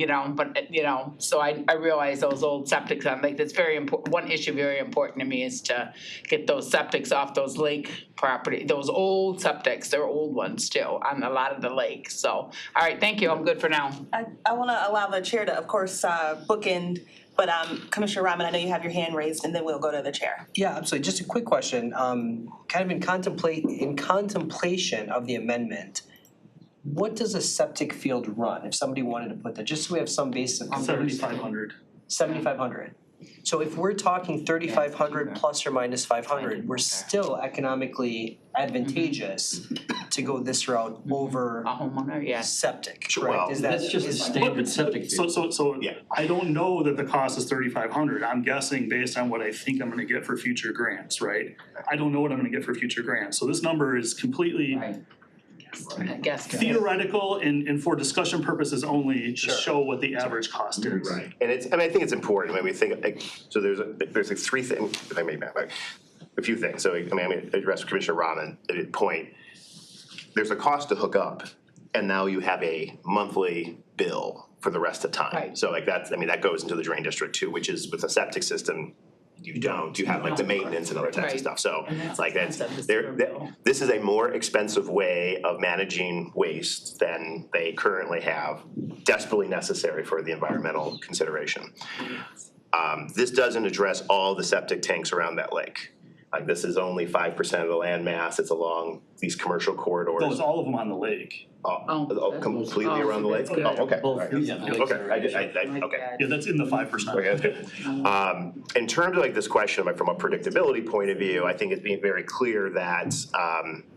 so I realize those old septics, I'm like, that's very important. One issue very important to me is to get those septics off those lake property, those old septics, they're old ones still on a lot of the lakes. So, all right, thank you, I'm good for now. I want to allow the chair to, of course, bookend, but Commissioner Ryman, I know you have your hand raised, and then we'll go to the chair. Yeah, absolutely. Just a quick question. Kind of in contemplation of the amendment, what does a septic field run if somebody wanted to put that, just so we have some basic. 7,500. 7,500. So if we're talking 3,500 plus or minus 500, we're still economically advantageous to go this route over A homeowner, yes. septic, Sure, correct? well, Is that? That's just a is- standard septic So, field. Yeah. I don't know that the cost is 3,500. I'm guessing based on what I think I'm gonna get for future grants, right? I don't know what I'm gonna get for future grants. So this number is completely Right. I guess. theoretical and for discussion purposes only to Sure. show what the average cost is. Right, and I think it's important when we think, like, so there's like 3 things, if I may, like, a few things. So, I'm gonna address Commissioner Rahman at a point. There's a cost to hook up, and now you have a monthly bill for the rest of the time. Right. So like that goes into the drain district too, which is with a septic system, you don't, you have like the maintenance and other types of Right. stuff. So And that's like that's, expensive, there, the bill. this is a more expensive way of managing waste than they currently have, desperately necessary for the environmental consideration. This doesn't address all the septic tanks around that lake. Like, this is only 5% of the land mass, it's along these commercial corridors. Those, all of them on the lake. Completely around the lake? that's good. Oh, okay. Both, Alright. yeah, the lakes Okay, okay. Yeah, that's in the 5%. Okay, that's good. In terms of like this question, like from a predictability point of view, I think it's being very clear that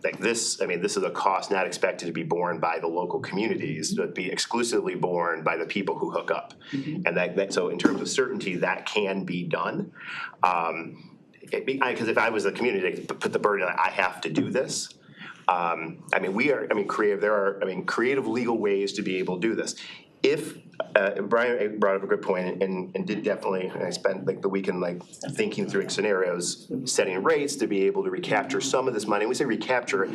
like this, I mean, this is a cost not expected to be borne by the local communities, but be exclusively borne by the people who hook up. And that so in terms of certainty, that can be done. Because if I was a community, to put the burden on, I have to do this. There are creative legal ways to be able to do this. If, Brian brought up a good point and did definitely, and I spent like the weekend like thinking through scenarios, setting rates to be able to recapture some of this money. When we say recapture,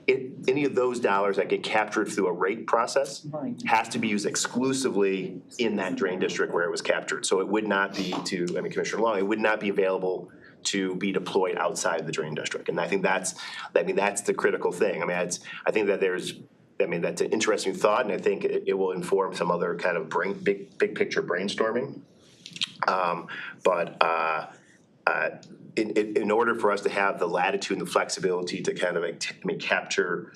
any of those dollars that get captured through a rate process has to be used exclusively in that drain district where it was captured. So it would not be Commissioner Long, it would not be available to be deployed outside the drain district. And I think that's the critical thing. I think that that's an interesting thought, and I think it will inform some other kind of big picture brainstorming. In order for us to have the latitude and the flexibility to kind of capture,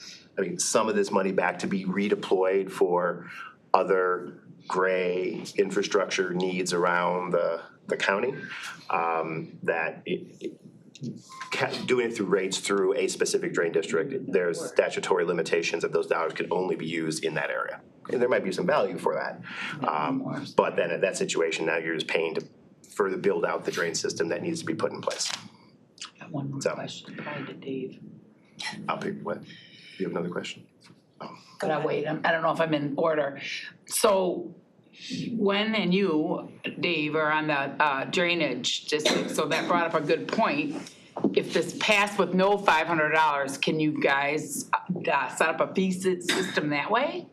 some of this money back to be redeployed for other gray infrastructure needs around the county, doing it through rates through a specific drain district, there's statutory limitations that those dollars can only be used in that area. And there might be some value for that. But then in that situation, now you're just paying to further build out the drain system that needs to be put in place. Got one more question, probably to Dave. I'll pick what? Do you have another question? Could I wait? I don't know if I'm in order. So when and you, Dave, are on the drainage district, so that brought up a good point. If this passed with no $500, can you guys set up a fee system that way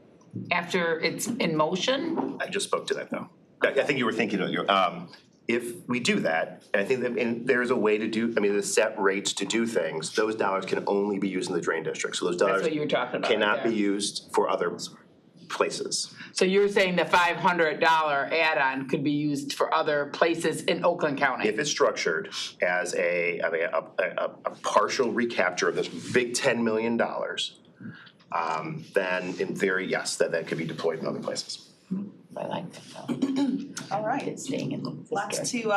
after it's in motion? I just spoke to that though. I think you were thinking of if we do that, I think that there's a way to do, the set rates to do things, those dollars can only be used in the drain district. So those dollars That's what you were talking about. cannot right there. be used for other places. So you're saying the $500 add-on could be used for other places in Oakland County? If it's structured as a partial recapture of this big $10 million, then in theory, yes, that could be deployed in other places. I like that. All right. It's staying in the. Lots to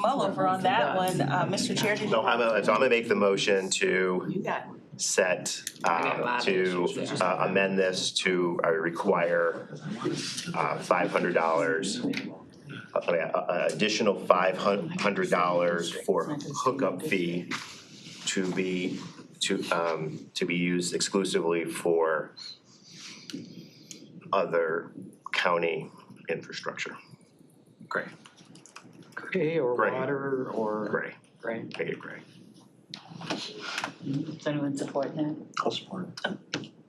mull over on that one. Mr. Chair, did you? So I'm gonna make the motion to You got. set, got a lot of to issues there. amend this to require $500, additional $500 for hookup fee to be used exclusively for other county infrastructure. Gray, Gray or Gray. water or. gray, Gray. make it gray. Does anyone support that? I'll support. I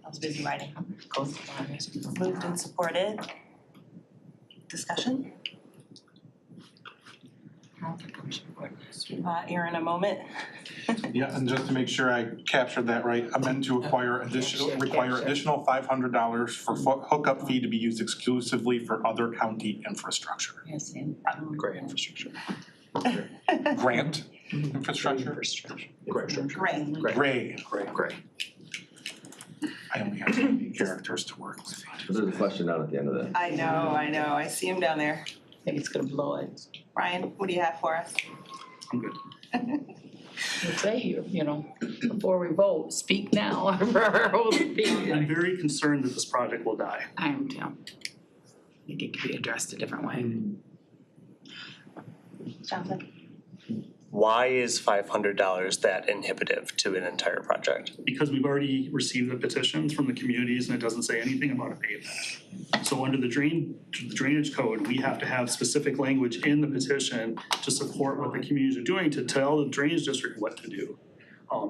was busy writing. Co-support. Moved and supported. Discussion? Aaron, a moment. Yeah, and just to make sure I captured that right, amend to require additional $500 for hookup fee to be used exclusively for other county infrastructure. Yes, and. Gray infrastructure. Grant infrastructure? Great. Gray. Gray. I only have so many characters to work with. There's a question down at the end of that. I know. I see him down there. I think it's gonna blow it. Ryan, what do you have for us? I'm good. Let's say, you know, before we vote, speak now. I'm very concerned that this project will die. I am too. I think it could be addressed a different way. Jonathan? Why is $500 that inhibitive to an entire project? Because we've already received the petitions from the communities and it doesn't say anything about a payback. So under the drainage code, we have to have specific language in the petition to support what the communities are doing, to tell the drainage district what to do.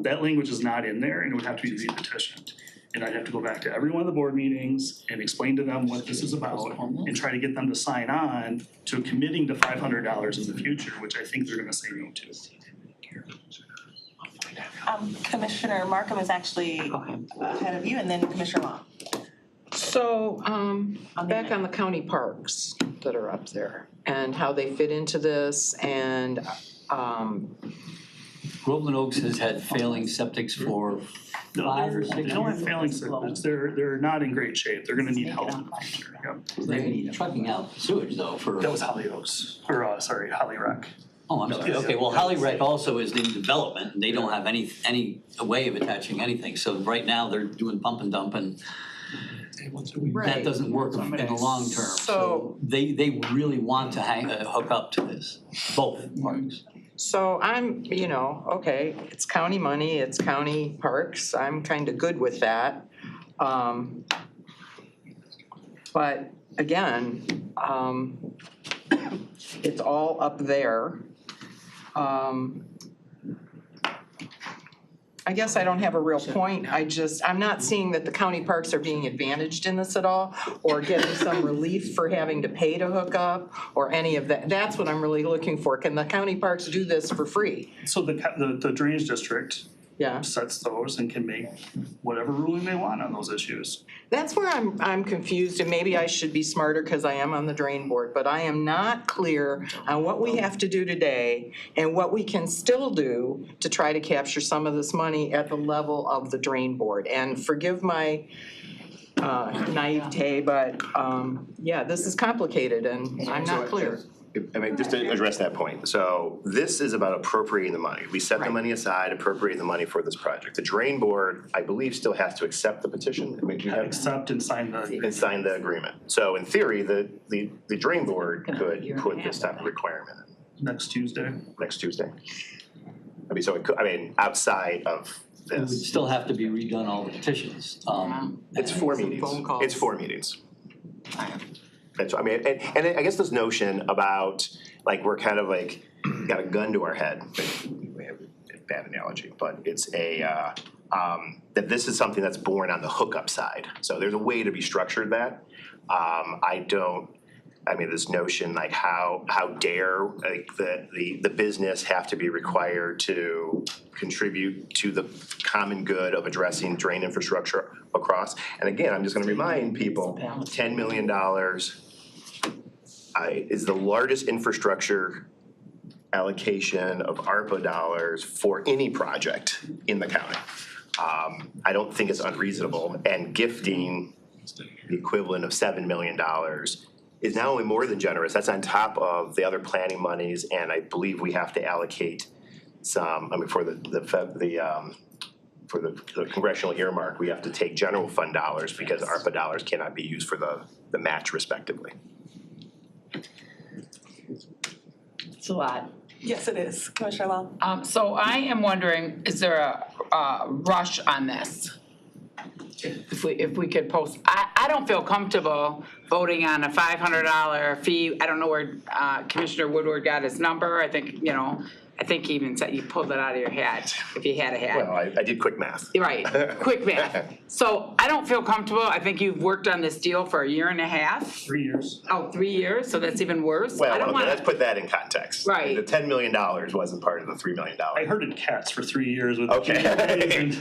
That language is not in there and it would have to be re-petitioned. And I'd have to go back to every one of the board meetings and explain to them what this is about and try to get them to sign on to committing to $500 in the future, which I think they're gonna say no to. Commissioner Markham is actually ahead of you, and then Commissioner Long. So, back on the county parks that are up there and how they fit into this and, Groveland Oaks has had failing septics for No, 5 or 6 they years. don't have failing systems. They're not in great shape. They're gonna need help in the future. Yep. They're trucking out sewage though for. That was Holly Oaks, or Holly Rock. Oh, I'm sorry, okay, well, Holly Rec also is in development, and they don't have any way of attaching anything, so right now they're doing pump and dump and that Right. doesn't work in the long term, so So- they really want to hook up to this, both parties. So I'm, okay, it's county money, it's county parks, I'm kind of good with that. But again, it's all up there. I guess I don't have a real point, I'm not seeing that the county parks are being advantaged in this at all, or getting some relief for having to pay to hook up, or any of that. That's what I'm really looking for. Can the county parks do this for free? So the drainage district Yeah, sets those and can make whatever ruling they want on those issues. that's where I'm confused, and maybe I should be smarter because I am on the drain board, but I am not clear on what we have to do today and what we can still do to try to capture some of this money at the level of the drain board. And forgive my naivete, but yeah, this is complicated and I'm not clear. Just to address that point, so this is about appropriating the money. We set the Right. money aside, appropriate the money for this project. The drain board, I believe, still has to accept the petition. I mean, we have Accept and sign the. and sign the agreement. So in theory, the drain board could put this type of requirement in Next Tuesday. next Tuesday. I mean, so it could, outside of It would this, still have to be redone all the petitions, it's 4 Some meetings. phone calls. It's 4 meetings. That's, and I guess this notion about, like, we're kind of like, got a gun to our head, bad analogy, but it's that this is something that's born on the hookup side. So there's a way to be structured that. I don't I mean, this notion like how dare like the business have to be required to contribute to the common good of addressing drain infrastructure across. And again, I'm just gonna remind people, $10 million is the largest infrastructure allocation of ARPA dollars for any project in the county. I don't think it's unreasonable, and gifting the equivalent of $7 million is not only more than generous, that's on top of the other planning monies, and I believe we have to allocate some, I mean, for the congressional earmark, we have to take general fund dollars because ARPA dollars cannot be used for the match respectively. It's a lot. Yes, it is. Commissioner Long? So I am wondering, is there a rush on this? If we could post, I don't feel comfortable voting on a $500 fee. I don't know where Commissioner Woodward got his number. I think, I think he even said you pulled it out of your hat, if you had a hat. Well, I did quick math. Right, quick math. So I don't feel comfortable. I think you've worked on this deal for a year and a half. 3 years. Oh, 3 years, so that's even worse. I Well, don't okay, wanna. let's put that in context. Right. The $10 million wasn't part of the $3 million. I herded cats for 3 years with. Okay,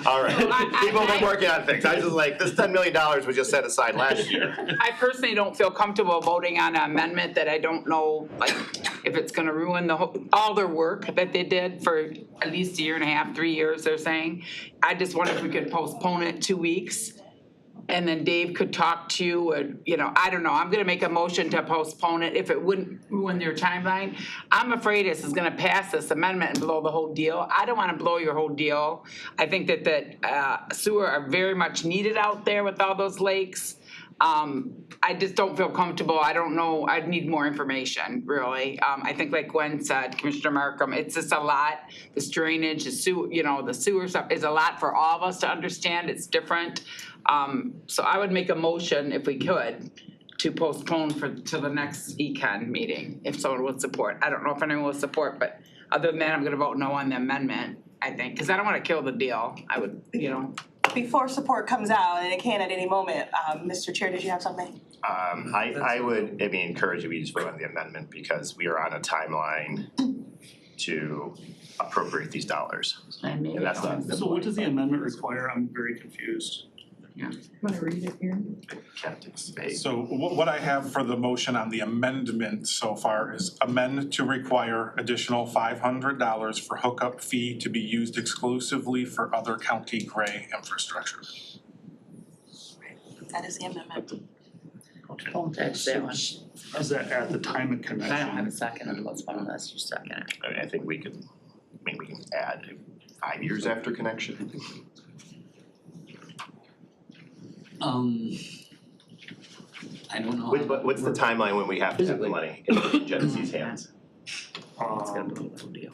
all right. People have been I- working on things. I was just like, this $10 million was just set aside last year. I personally don't feel comfortable voting on an amendment that I don't know, like, if it's gonna ruin all their work that they did for at least a year and a half, 3 years, they're saying. I just wonder if we could postpone it 2 weeks. And then Dave could talk to you, I don't know, I'm gonna make a motion to postpone it if it wouldn't ruin their timeline. I'm afraid this is gonna pass this amendment and blow the whole deal. I don't wanna blow your whole deal. I think that sewer are very much needed out there with all those lakes. I just don't feel comfortable. I don't know. I'd need more information, really. I think like Gwen said, Commissioner Markham, it's just a lot. This drainage, the sewer stuff is a lot for all of us to understand. It's different. So I would make a motion if we could to postpone to the next econ meeting, if someone would support. I don't know if anyone will support, but other than that, I'm gonna vote no on the amendment, I think, because I don't wanna kill the deal. I would, Before support comes out, and it can at any moment, Mr. Chair, did you have something? I would, encourage you to just vote on the amendment because we are on a timeline to appropriate these dollars. And that's not. So what does the amendment require? I'm very confused. wanna read it here? So what I have for the motion on the amendment so far is amend to require additional $500 for hookup fee to be used exclusively for other county gray infrastructure. That is the amendment. Don't touch that one. Is that at the time of connection? I don't have a second unless one of us you second it. I think we can add 5 years after connection. I don't know. What's the timeline when we have to have the money in Genesee's hands?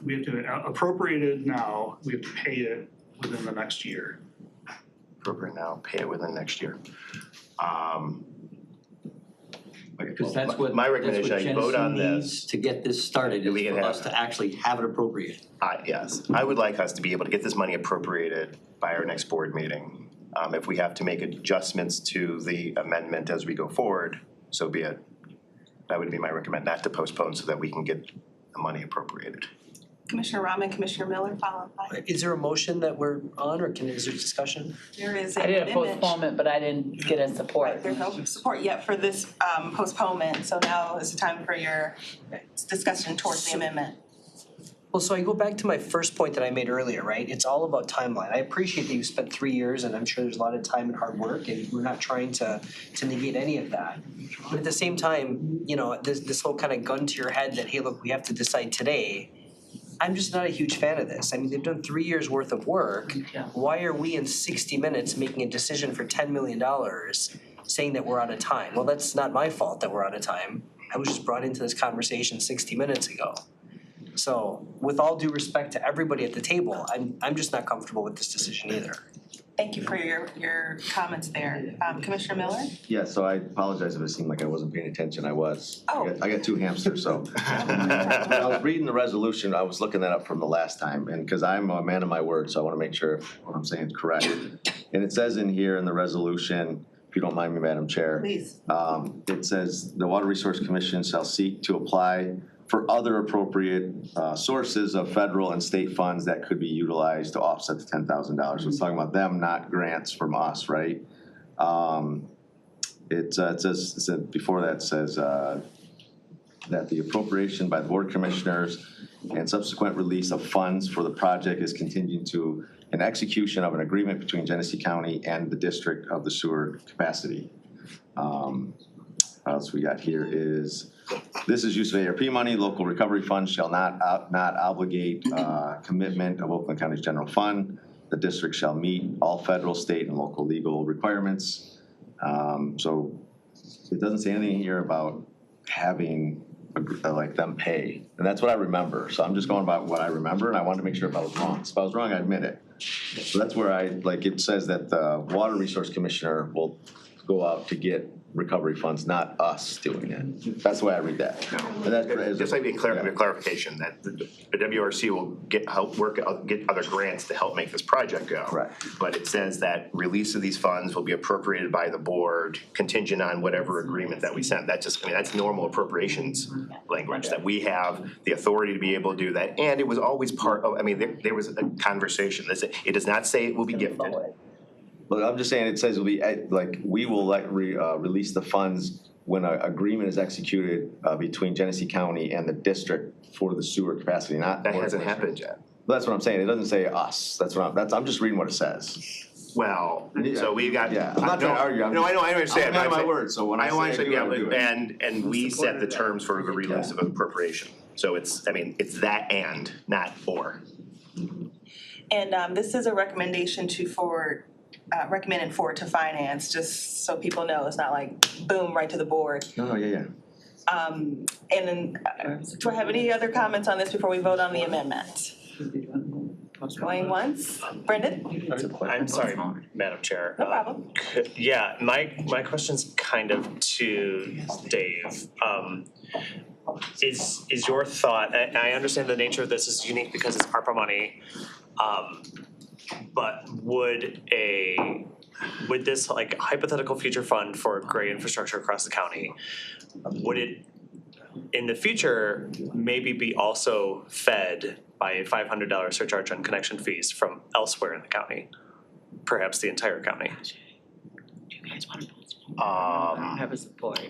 We have to appropriate it now, we have to pay it within the next year. Appropriate now, pay it within next year. Because that's what My recommendation, I vote on Genesee this. needs to get this started, We is can for have us to actually have it appropriated. Yes, I would like us to be able to get this money appropriated by our next board meeting. If we have to make adjustments to the amendment as we go forward, so be it. That would be my recommend, not to postpone so that we can get the money appropriated. Commissioner Rahman, Commissioner Miller, followed by. Is there a motion that we're on, or is there discussion? There is I an did a amendment. postponement, but I didn't get a support. There's no support yet for this postponement, so now is the time for your discussion towards the amendment. Well, so I go back to my first point that I made earlier, right? It's all about timeline. I appreciate that you spent 3 years, and I'm sure there's a lot of time and hard work, and we're not trying to negate any of that. But at the same time, this whole kind of gun to your head that, hey, look, we have to decide today. I'm just not a huge fan of this. I mean, they've done 3 years worth of work. Why are we in 60 minutes making a decision for $10 million saying that we're out of time? Well, that's not my fault that we're out of time. I was just brought into this conversation 60 minutes ago. So with all due respect to everybody at the table, I'm just not comfortable with this decision either. Thank you for your comments there. Commissioner Miller? Yeah, so I apologize if it seemed like I wasn't paying attention, I was. Oh. I got 2 hamsters, so. I was reading the resolution, I was looking that up from the last time, and because I'm a man of my word, so I want to make sure what I'm saying is correct. And it says in here in the resolution, if you don't mind me, Madam Chair. Please. It says, the Water Resource Commission shall seek to apply for other appropriate sources of federal and state funds that could be utilized to offset the $10,000. So it's talking about them, not grants from us, right? It says, before that says that the appropriation by the Board of Commissioners and subsequent release of funds for the project is contingent to an execution of an agreement between Genesee County and the district of the sewer capacity. What else we got here is, this is use of ARP money. Local recovery funds shall not obligate commitment of Oakland County's general fund. The district shall meet all federal, state, and local legal requirements. So it doesn't say anything here about having like them pay, and that's what I remember. So I'm just going about what I remember, and I wanted to make sure if I was wrong. So if I was wrong, I admit it. So that's where it says that the Water Resource Commissioner will go out to get recovery funds, not us doing it. That's the way I read that. And that's Just like a clarification that the WRC will get other grants to help make this project go. Correct. But it says that release of these funds will be appropriated by the board contingent on whatever agreement that we send. That just, that's normal appropriations language, that we have the authority to be able to do that. And it was always part of, there was a conversation. It does not say it will be gifted. But I'm just saying, it says it'll be, we will release the funds when an agreement is executed between Genesee County and the district for the sewer capacity, not. That hasn't happened yet. But that's what I'm saying, it doesn't say us, I'm just reading what it says. Well, so we got. Yeah, I'm not trying to argue. No, I know, I understand. I'm a man of my word, so when I say I do it. And we set the terms for the release of appropriation. So it's that and, not or. And this is a recommendation recommended forward to finance, just so people know, it's not like boom, right to the board. No, yeah. And then, do I have any other comments on this before we vote on the amendment? Going once, Brendan? I'm sorry, Madam Chair. No problem. Yeah, my question's kind of to Dave. Is your thought, I understand the nature of this is unique because it's ARPA money, but would this like hypothetical future fund for gray infrastructure across the county, would it in the future maybe be also fed by a $500 surcharge on connection fees from elsewhere in the county, perhaps the entire county? Do you guys want to have a support?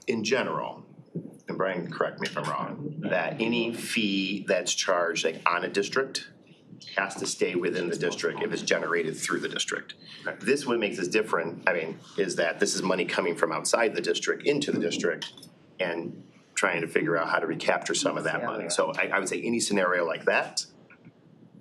In general, and Brian, correct me if I'm wrong, that any fee that's charged on a district has to stay within the district if it's generated through the district. This, what makes this different, is that this is money coming from outside the district into the district and trying to figure out how to recapture some of that money. So I would say any scenario like that,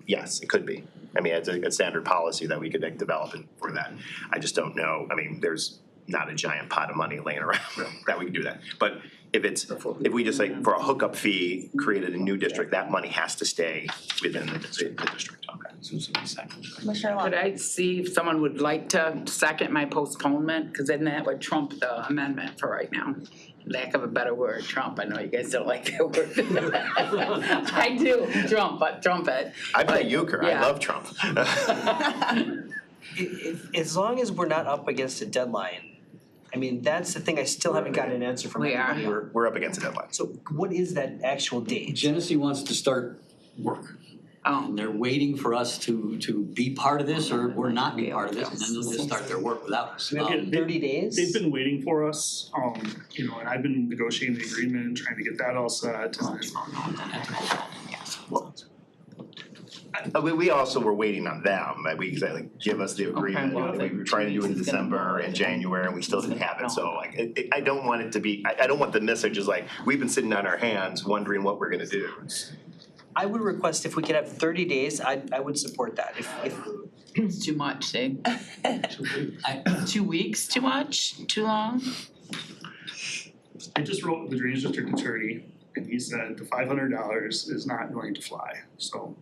yes, it could be. It's a standard policy that we could develop for that. I just don't know, there's not a giant pot of money laying around that we can do that. But if we just for a hookup fee created a new district, that money has to stay within the district. Commissioner Long. Could I see if someone would like to second my postponement? Because then that would trump the amendment for right now. Lack of a better word, Trump. I know you guys don't like that word. I do, Trump it. I'm a euchre, I love Trump. As long as we're not up against a deadline, that's the thing I still haven't gotten an answer from anybody. We're up against a deadline. So what is that actual date? Genesee wants to start work. And they're waiting for us to be part of this or not be part of this, and then they'll just start their work without us. 30 days? They've been waiting for us, and I've been negotiating the agreement, trying to get that all set. We also were waiting on them, we said give us the agreement, we were trying to do it in December and January and we still didn't have it, so I don't want it to be, I don't want the message is we've been sitting on our hands wondering what we're gonna do. I would request if we could have 30 days, I would support that. If It's too much, Dave. 2 weeks, too much, too long? I just wrote with the drainage district attorney, and he said the $500 is not going to fly, so.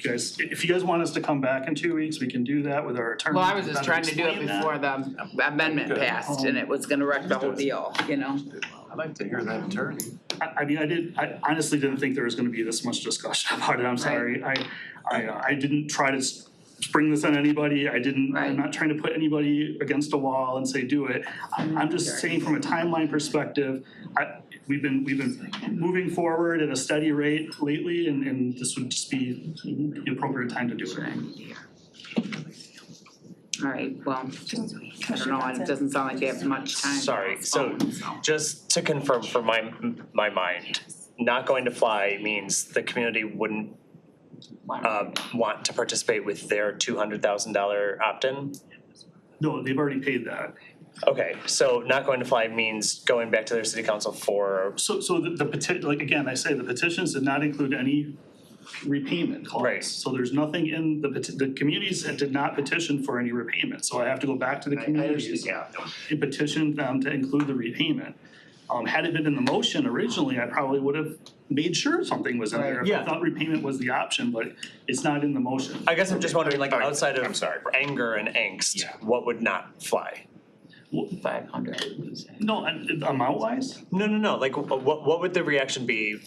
If you guys want us to come back in 2 weeks, we can do that with our attorney. Well, I was just trying to do it before the amendment passed and it was gonna wreck the whole deal, I'd like to hear that attorney. I honestly didn't think there was gonna be this much discussion about it, I'm sorry. I didn't try to spring this on anybody. I'm Right. not trying to put anybody against a wall and say, do it. I'm just saying from a timeline perspective, we've been moving forward at a steady rate lately, and this would just be the appropriate time to do it. All right, well, I don't know, it doesn't sound like they have much time. Sorry, so just to confirm for my mind, not going to fly means the community wouldn't want to participate with their $200,000 opt-in? No, they've already paid that. Okay, so not going to fly means going back to their city council for, So the petition, like again, I say the petitions did not include any repayment clause. Right. So there's nothing in the communities that did not petition for any repayment. So I have to go back to the communities and petition them to include the repayment. Had it been in the motion originally, I probably would have made sure something was in there. If I thought repayment was the option, but it's not in the motion. I guess I'm just wondering, like, outside of anger and angst, what would not fly? 500. No, amount wise? No, like, what would the reaction be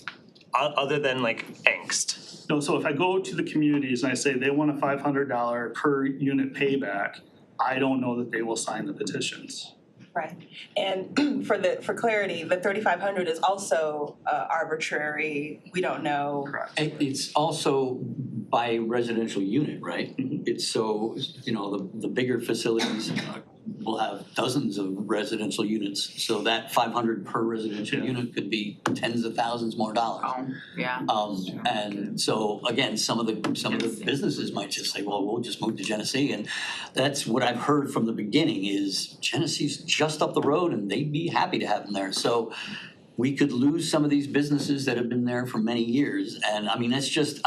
other than like angst? No, so if I go to the communities and I say they want a $500 per unit payback, I don't know that they will sign the petitions. Right, and for clarity, the 3,500 is also arbitrary, we don't know. Correct. It's also by residential unit, right? It's so, you know, the bigger facilities will have dozens of residential units. So that 500 per residential unit could be tens of thousands more dollars. Yeah. And so again, some of the businesses might just say, well, we'll just move to Genesee. And that's what I've heard from the beginning is Genesee's just up the road and they'd be happy to have them there. So we could lose some of these businesses that have been there for many years. And I mean, that's just,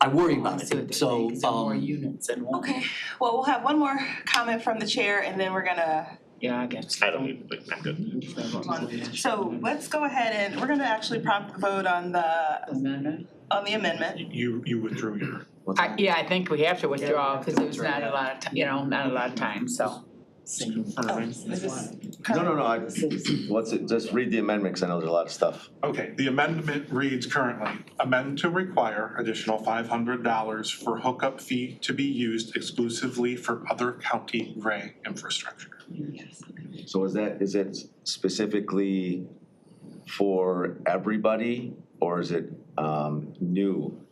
I worry about it. So, More units and one. Okay, well, we'll have one more comment from the chair and then we're gonna Yeah, I guess. I don't need, I'm good. So let's go ahead and we're gonna actually prompt the vote on the Amendment? amendment. You withdrew your. Yeah, I think we have to withdraw because there's not a lot of, not a lot of time, so. Oh, is this No, just read the amendment, because I know there's a lot of stuff. Okay, the amendment reads currently, amend to require additional $500 for hookup fee to be used exclusively for other county gray infrastructure. So is it specifically for everybody, or is it new?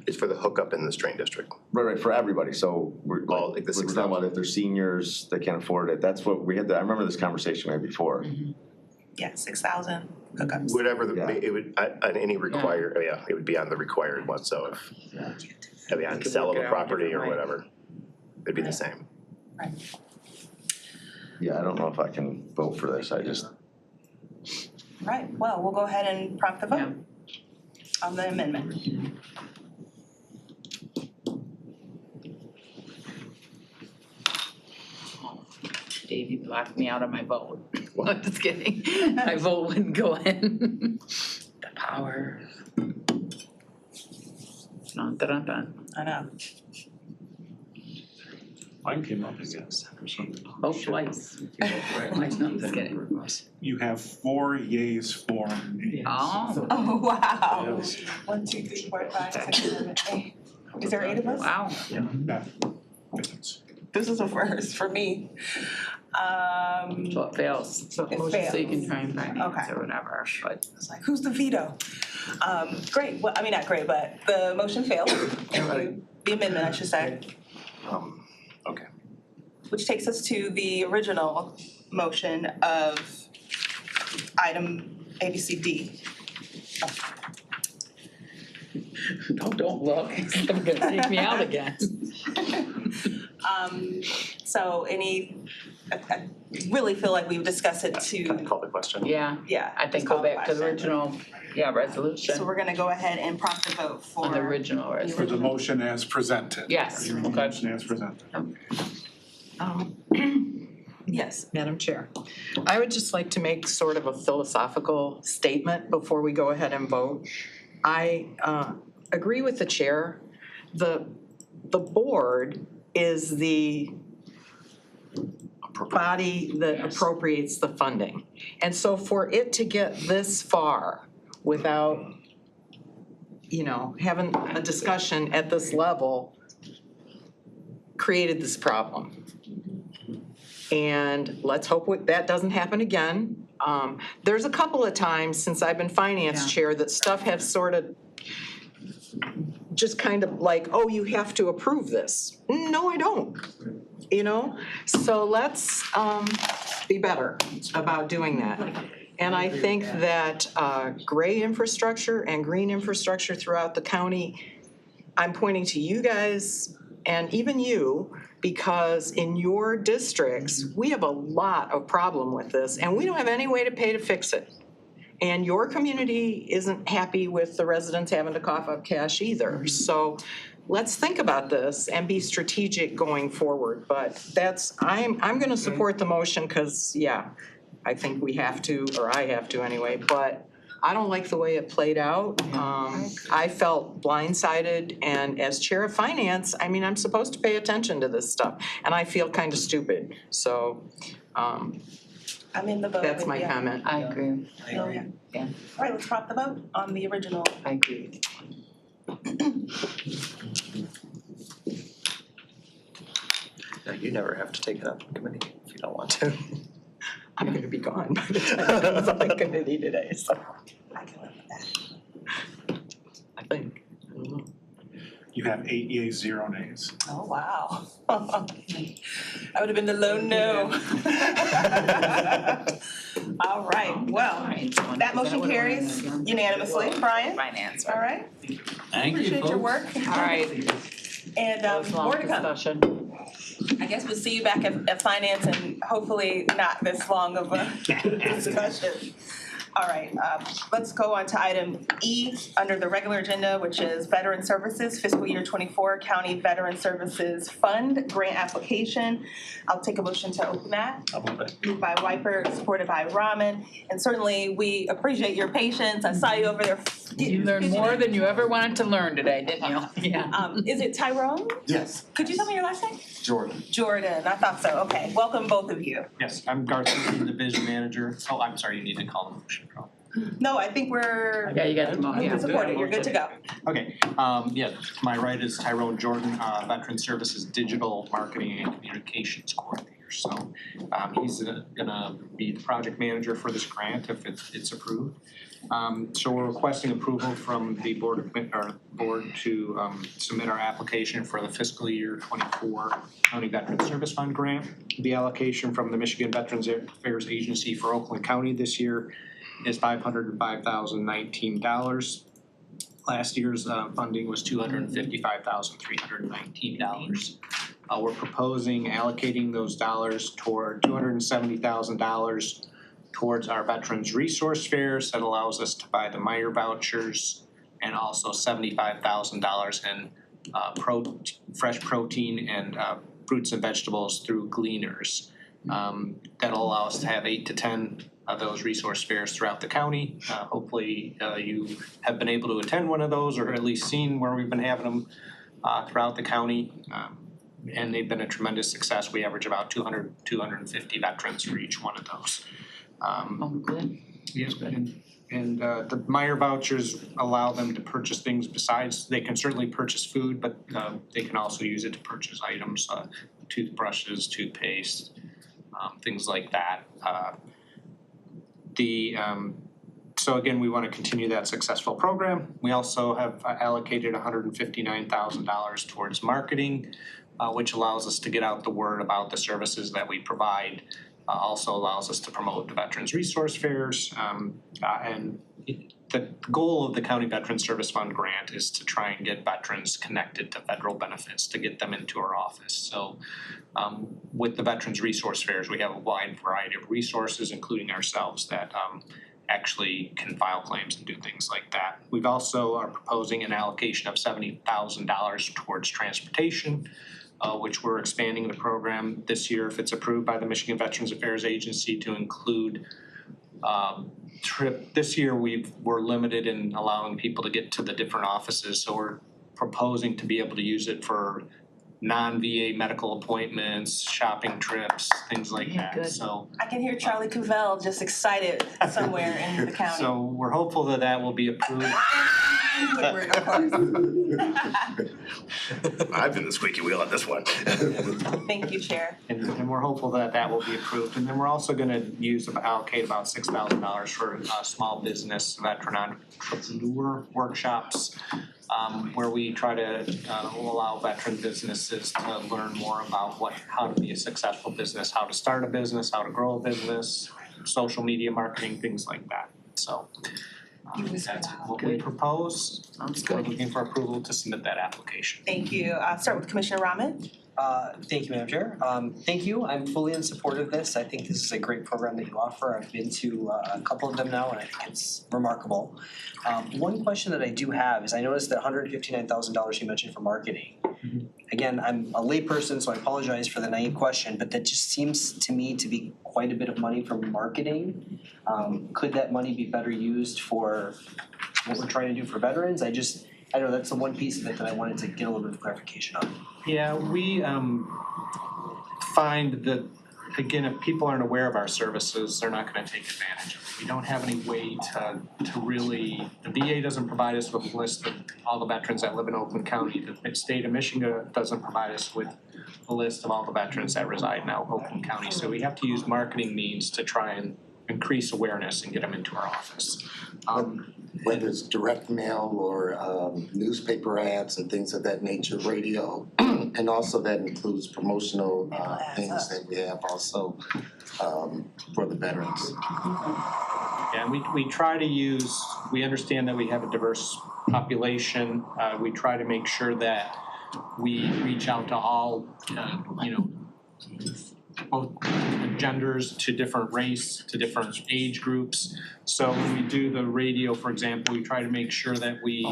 It's for the hookup in this drain district. Right, for everybody, so we're All, like the we're talking about 6,000. if they're seniors, they can't afford it, that's what we had, I remember this conversation we had before. Yeah, 6,000 hookups. Whatever Yeah. it would, on any required, it would be on the required one, so if, it'd be on sale of a property or whatever, it'd be the same. Yeah, I don't know if I can vote for this, I just, Right, well, we'll go ahead and prompt the vote on the amendment. Davey blocked me out of my vote. I'm just kidding. My vote wouldn't go in. The power. Dun, dun, dun. I know. Mine came up again. Vote twice. I'm just kidding. You have 4 yeas for. Oh, Oh, wow. 1, 2, 3, 4, 5, 6, 7, 8. Is there 8 of us? wow. This is a first for me. So it fails. So It so you can fails. try and finance Okay. or whatever, but. It's like, who's the veto? Great, well, I mean, not great, but the motion failed. The amendment, I should say. Okay. Which takes us to the original motion of item ABCD. No, don't look. It's gonna take me out again. So I really feel like we've discussed it Kind of to, call the question. Yeah, yeah. I think just go call the back to the question. original, resolution, So we're gonna go ahead and prompt the vote for. on the original For the resolution. motion as presented. Yes, Your okay. motion as presented. Yes. Madam Chair, I would just like to make sort of a philosophical statement before we go ahead and vote. I agree with the chair. The board is the body that appropriates the funding. And so for it to get this far without having a discussion at this level created this problem. And let's hope that doesn't happen again. There's a couple of times since I've been finance chair that stuff has sort of just kind of like, oh, you have to approve this. No, I don't, So let's be better about doing that. And I think that gray infrastructure and green infrastructure throughout the county, I'm pointing to you guys and even you, because in your districts, we have a lot of problem with this and we don't have any way to pay to fix it. And your community isn't happy with the residents having to cough up cash either. So let's think about this and be strategic going forward. But I'm gonna support the motion because, I think we have to, or I have to anyway, but I don't like the way it played out. I felt blindsided, and as chair of finance, I'm supposed to pay attention to this stuff, and I feel kind of stupid, so, I'm in the vote that's with my you. comment. I agree. Yeah. All right, let's prop the vote on the original. I agree. No, you never have to take it up in committee if you don't want to. I'm gonna be gone by the time it comes up in committee today, so I can live with that. I think, I don't know. You have 8 yeas, 0 nays. Oh, wow. I would have been the lone no. All right, well, that motion carries unanimously. Brian? Finance. All right, Thank you, appreciate your folks. work. All right, And that was long more to come. discussion. I guess we'll see you back at finance and hopefully not this long of a discussion. All right, let's go on to item E under the regular agenda, which is Veteran Services Fiscal Year 24 County Veteran Services Fund Grant Application. I'll take a motion to open that. I'll move it. Moved by Wiper, supported by Rahman. And certainly, we appreciate your patience. I saw you over there. You learned more than you ever wanted to learn today, didn't you? Yeah. Is it Tyrone? Yes, Could you tell me your last name? Jordan. Jordan, I thought so. Okay, welcome both of you. Yes, I'm Garth, the division manager. Oh, I'm sorry, you need to call the motion. No, I think we're Yeah, you got the moved and supported. You're good to go. Okay, yeah, to my right is Tyrone Jordan, Veteran Services Digital Marketing and Communications Coordinator. So he's gonna be the project manager for this grant if it's approved. So we're requesting approval from the board to submit our application for the fiscal year 24 County Veteran Service Fund grant. The allocation from the Michigan Veterans Affairs Agency for Oakland County this year is $505,019. Last year's funding was $255,319. We're proposing allocating those dollars toward $270,000 towards our Veterans Resource Fairs. That allows us to buy the Meyer vouchers, and also $75,000 in fresh protein and fruits and vegetables through Gleaners. That'll allow us to have 8 to 10 of those resource fairs throughout the county. Hopefully you have been able to attend one of those, or at least seen where we've been having them throughout the county. And they've been a tremendous success. We average about 250 veterans for each one of those. Good. Yes, and the Meyer vouchers allow them to purchase things besides, they can certainly purchase food, but they can also use it to purchase items, toothbrushes, toothpaste, things like that. So again, we want to continue that successful program. We also have allocated $159,000 towards marketing, which allows us to get out the word about the services that we provide. Also allows us to promote the Veterans Resource Fairs. And the goal of the County Veteran Service Fund grant is to try and get veterans connected to federal benefits, to get them into our office. So with the Veterans Resource Fairs, we have a wide variety of resources, including ourselves, that actually can file claims and do things like that. We've also are proposing an allocation of $70,000 towards transportation, which we're expanding the program this year if it's approved by the Michigan Veterans Affairs Agency to include trip. This year we're limited in allowing people to get to the different offices, so we're proposing to be able to use it for non-VA medical appointments, shopping trips, things like that. Good. So I can hear Charlie Cavell just excited somewhere in the county. so we're hopeful that that will be approved. Woodward, of course. I've been the squeaky wheel on this one. Thank you, Chair. And we're hopeful that that will be approved. And then we're also gonna allocate about $6,000 for small business veteran entrepreneur workshops, where we try to allow veteran businesses to learn more about how to be a successful business, how to start a business, how to grow a business, social media marketing, things like that. So that's what we propose. We're looking for approval to submit that application. Thank you. I'll start with Commissioner Rahman. Thank you, Madam Chair. Thank you. I'm fully in support of this. I think this is a great program that you offer. I've been to a couple of them now and I think it's remarkable. One question that I do have is I noticed that $159,000 you mentioned for marketing. Again, I'm a layperson, so I apologize for the naive question, but that just seems to me to be quite a bit of money for marketing. Could that money be better used for what we're trying to do for veterans? I don't know, that's the one piece of it that I wanted to get a little bit of clarification on. Yeah, we find that, again, if people aren't aware of our services, they're not gonna take advantage of it. We don't have any way to really, the VA doesn't provide us with a list of all the veterans that live in Oakland County. The state of Michigan doesn't provide us with a list of all the veterans that reside in Oakland County. So we have to use marketing means to try and increase awareness and get them into our office. Whether it's direct mail or newspaper ads and things of that nature, radio, and also that includes promotional things that we have also for the veterans. Yeah, we try to use, we understand that we have a diverse population. We try to make sure that we reach out to all, both genders, to different race, to different age groups. So when we do the radio, for example, we try to make sure that we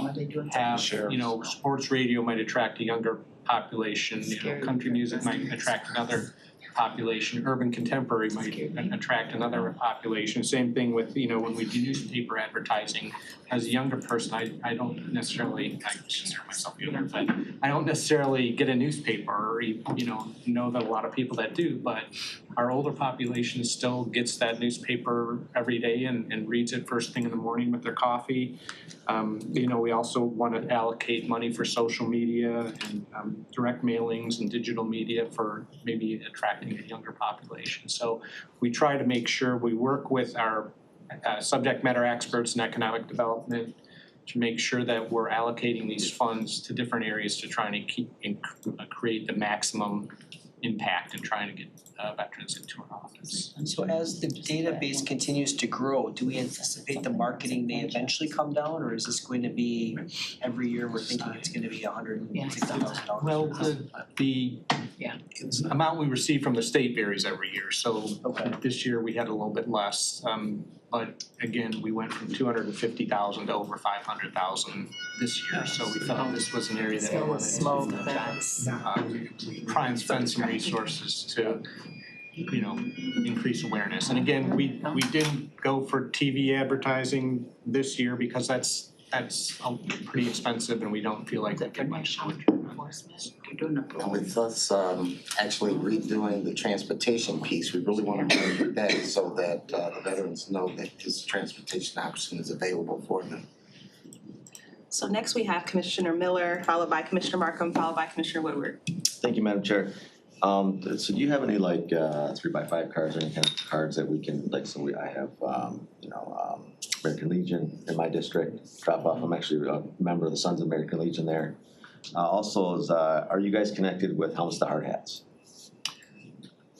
have, sports radio might attract a younger population, country music might attract another population, urban contemporary might attract another population. Same thing with, when we do newspaper advertising. As a younger person, I don't necessarily, I consider myself younger, but I don't necessarily get a newspaper or, know that a lot of people that do, but our older population still gets that newspaper every day and reads it first thing in the morning with their coffee. We also want to allocate money for social media and direct mailings and digital media for maybe attracting a younger population. So we try to make sure we work with our subject matter experts in economic development to make sure that we're allocating these funds to different areas to try and create the maximum impact and trying to get veterans into our office. So as the database continues to grow, do we anticipate the marketing may eventually come down, or is this going to be every year we're thinking it's going to be $160,000? Well, the amount we receive from the state varies every year. So this year we had a little bit less. But again, we went from 250,000 to over 500,000 this year. So we felt this was an area that we wanted to try and spend some resources to, increase awareness. And again, we didn't go for TV advertising this year because that's pretty expensive and we don't feel like we get much. And with us actually redoing the transportation piece, we really want to make that so that the veterans know that this transportation option is available for them. So next we have Commissioner Miller, followed by Commissioner Markham, followed by Commissioner Woodward. Thank you, Madam Chair. So do you have any 3x5 cards or any kind of cards that we can, I have, American Legion in my district, drop off. I'm actually a member of the Sons of American Legion there. Also, are you guys connected with Helmets to Hard Hats?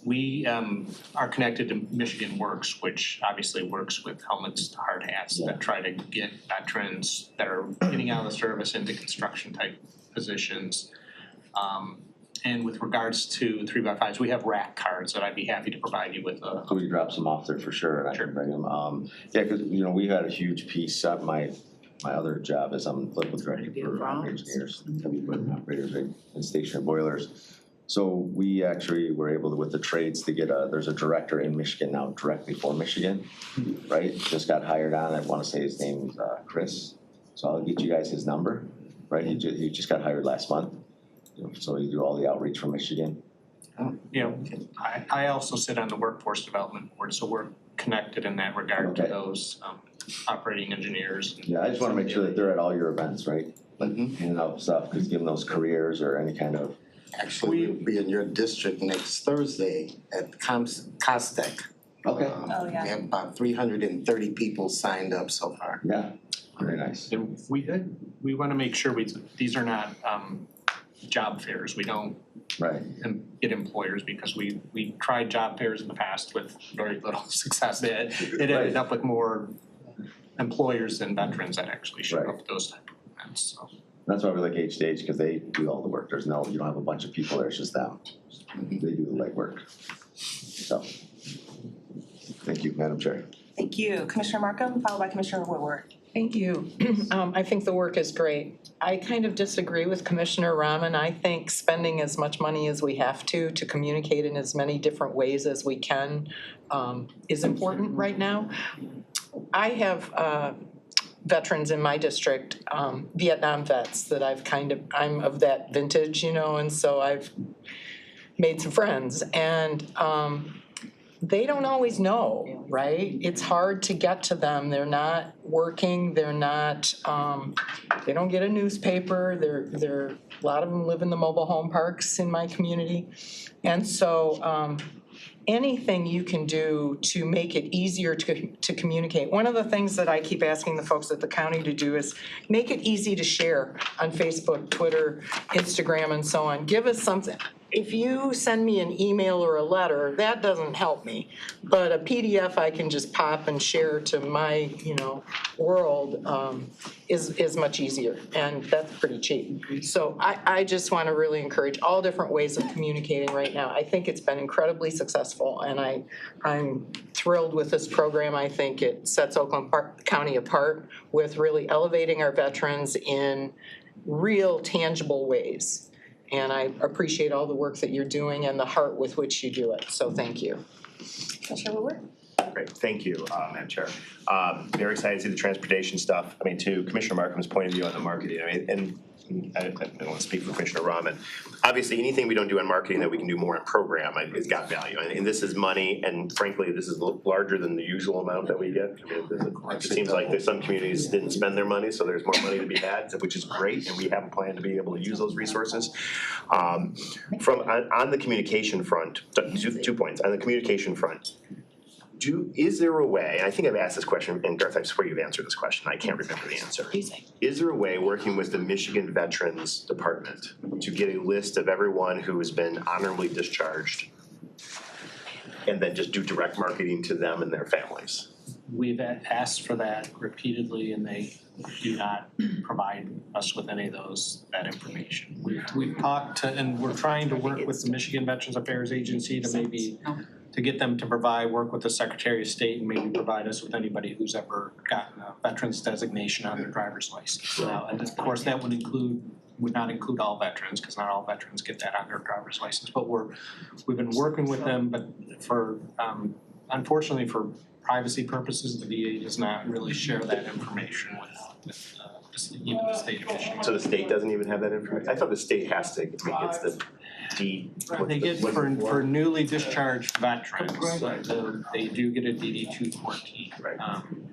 We are connected to Michigan Works, which obviously works with Helmets to Hard Hats that try to get veterans that are getting out of the service into construction type positions. And with regards to 3x5s, we have rack cards that I'd be happy to provide you with. So we can drop some off there for sure, and I can bring them. Because we had a huge piece. My other job is I'm political director for engineers, heavy equipment operators, and stationary boilers. So we actually were able to, with the trades, to get there's a director in Michigan now, directly for Michigan, right? Just got hired on. I want to say his name's Chris. So I'll get you guys his number, right? He just got hired last month. So you do all the outreach from Michigan. I also sit on the workforce development board, so we're connected in that regard to Okay. those operating engineers. Yeah, I just wanna make sure that they're at all your events, right? In and out stuff, cause give them those careers or any kind of, Actually, we'll be in your district next Thursday at Costec. okay, Oh, yeah. We have about 330 people signed up so far. yeah, very nice. And we wanna make sure these are not job fairs. We don't Right, get employers because we tried job fairs in the past with very little success. It ended up with more employers than veterans that actually showed up at those type of events, so. that's why we like HDH, cause they do all the work, you don't have a bunch of people there, it's just them. They do the legwork. So, thank you, Madam Chair. Thank you. Commissioner Markham, followed by Commissioner Woodward. Thank you. I think the work is great. I kind of disagree with Commissioner Rahman. I think spending as much money as we have to communicate in as many different ways as we can is important right now. I have veterans in my district, Vietnam vets that I'm of that vintage, and so I've made some friends, and they don't always know, right? It's hard to get to them. They're not working, they're not, they don't get a newspaper, a lot of them live in the mobile home parks in my community. And so anything you can do to make it easier to communicate. One of the things that I keep asking the folks at the county to do is make it easy to share on Facebook, Twitter, Instagram, and so on. Give us something. If you send me an email or a letter, that doesn't help me. But a PDF I can just pop and share to my, world is much easier, and that's pretty cheap. So I just want to really encourage all different ways of communicating right now. I think it's been incredibly successful, and I'm thrilled with this program. I think it sets Oakland County apart with really elevating our veterans in real tangible ways. And I appreciate all the work that you're doing and the heart with which you do it. So thank you. Commissioner Woodward? Great, thank you, Madam Chair. Very excited to see the transportation stuff. To Commissioner Markham's point of view on the marketing, and I don't want to speak for Commissioner Rahman. Obviously, anything we don't do on marketing that we can do more in program, it's got value. And this is money, and frankly, this is larger than the usual amount that we get. It seems like there's some communities didn't spend their money, so there's more money to be had, which is great, and we have a plan to be able to use those resources. On the communication front, 2 points. On the communication front, is there a way, and I think I've asked this question, and Garth, I swear you've answered this question, I can't remember the answer. Is there a way, working with the Michigan Veterans Department, to get a list of everyone who has been honorably discharged and then just do direct marketing to them and their families? We've asked for that repeatedly and they do not provide us with any of that information. We've talked to, and we're trying to work with the Michigan Veterans Affairs Agency to get them to work with the Secretary of State and maybe provide us with anybody who's ever gotten a veteran's designation on their driver's license. And of course, that would not include all veterans, because not all veterans get that on their driver's license. But we've been working with them, but unfortunately for privacy purposes, the VA does not really share that information with even the state of Michigan. So the state doesn't even have that information? I thought the state has to, gets the They get for newly discharged veterans, they do get a DD 214. Right.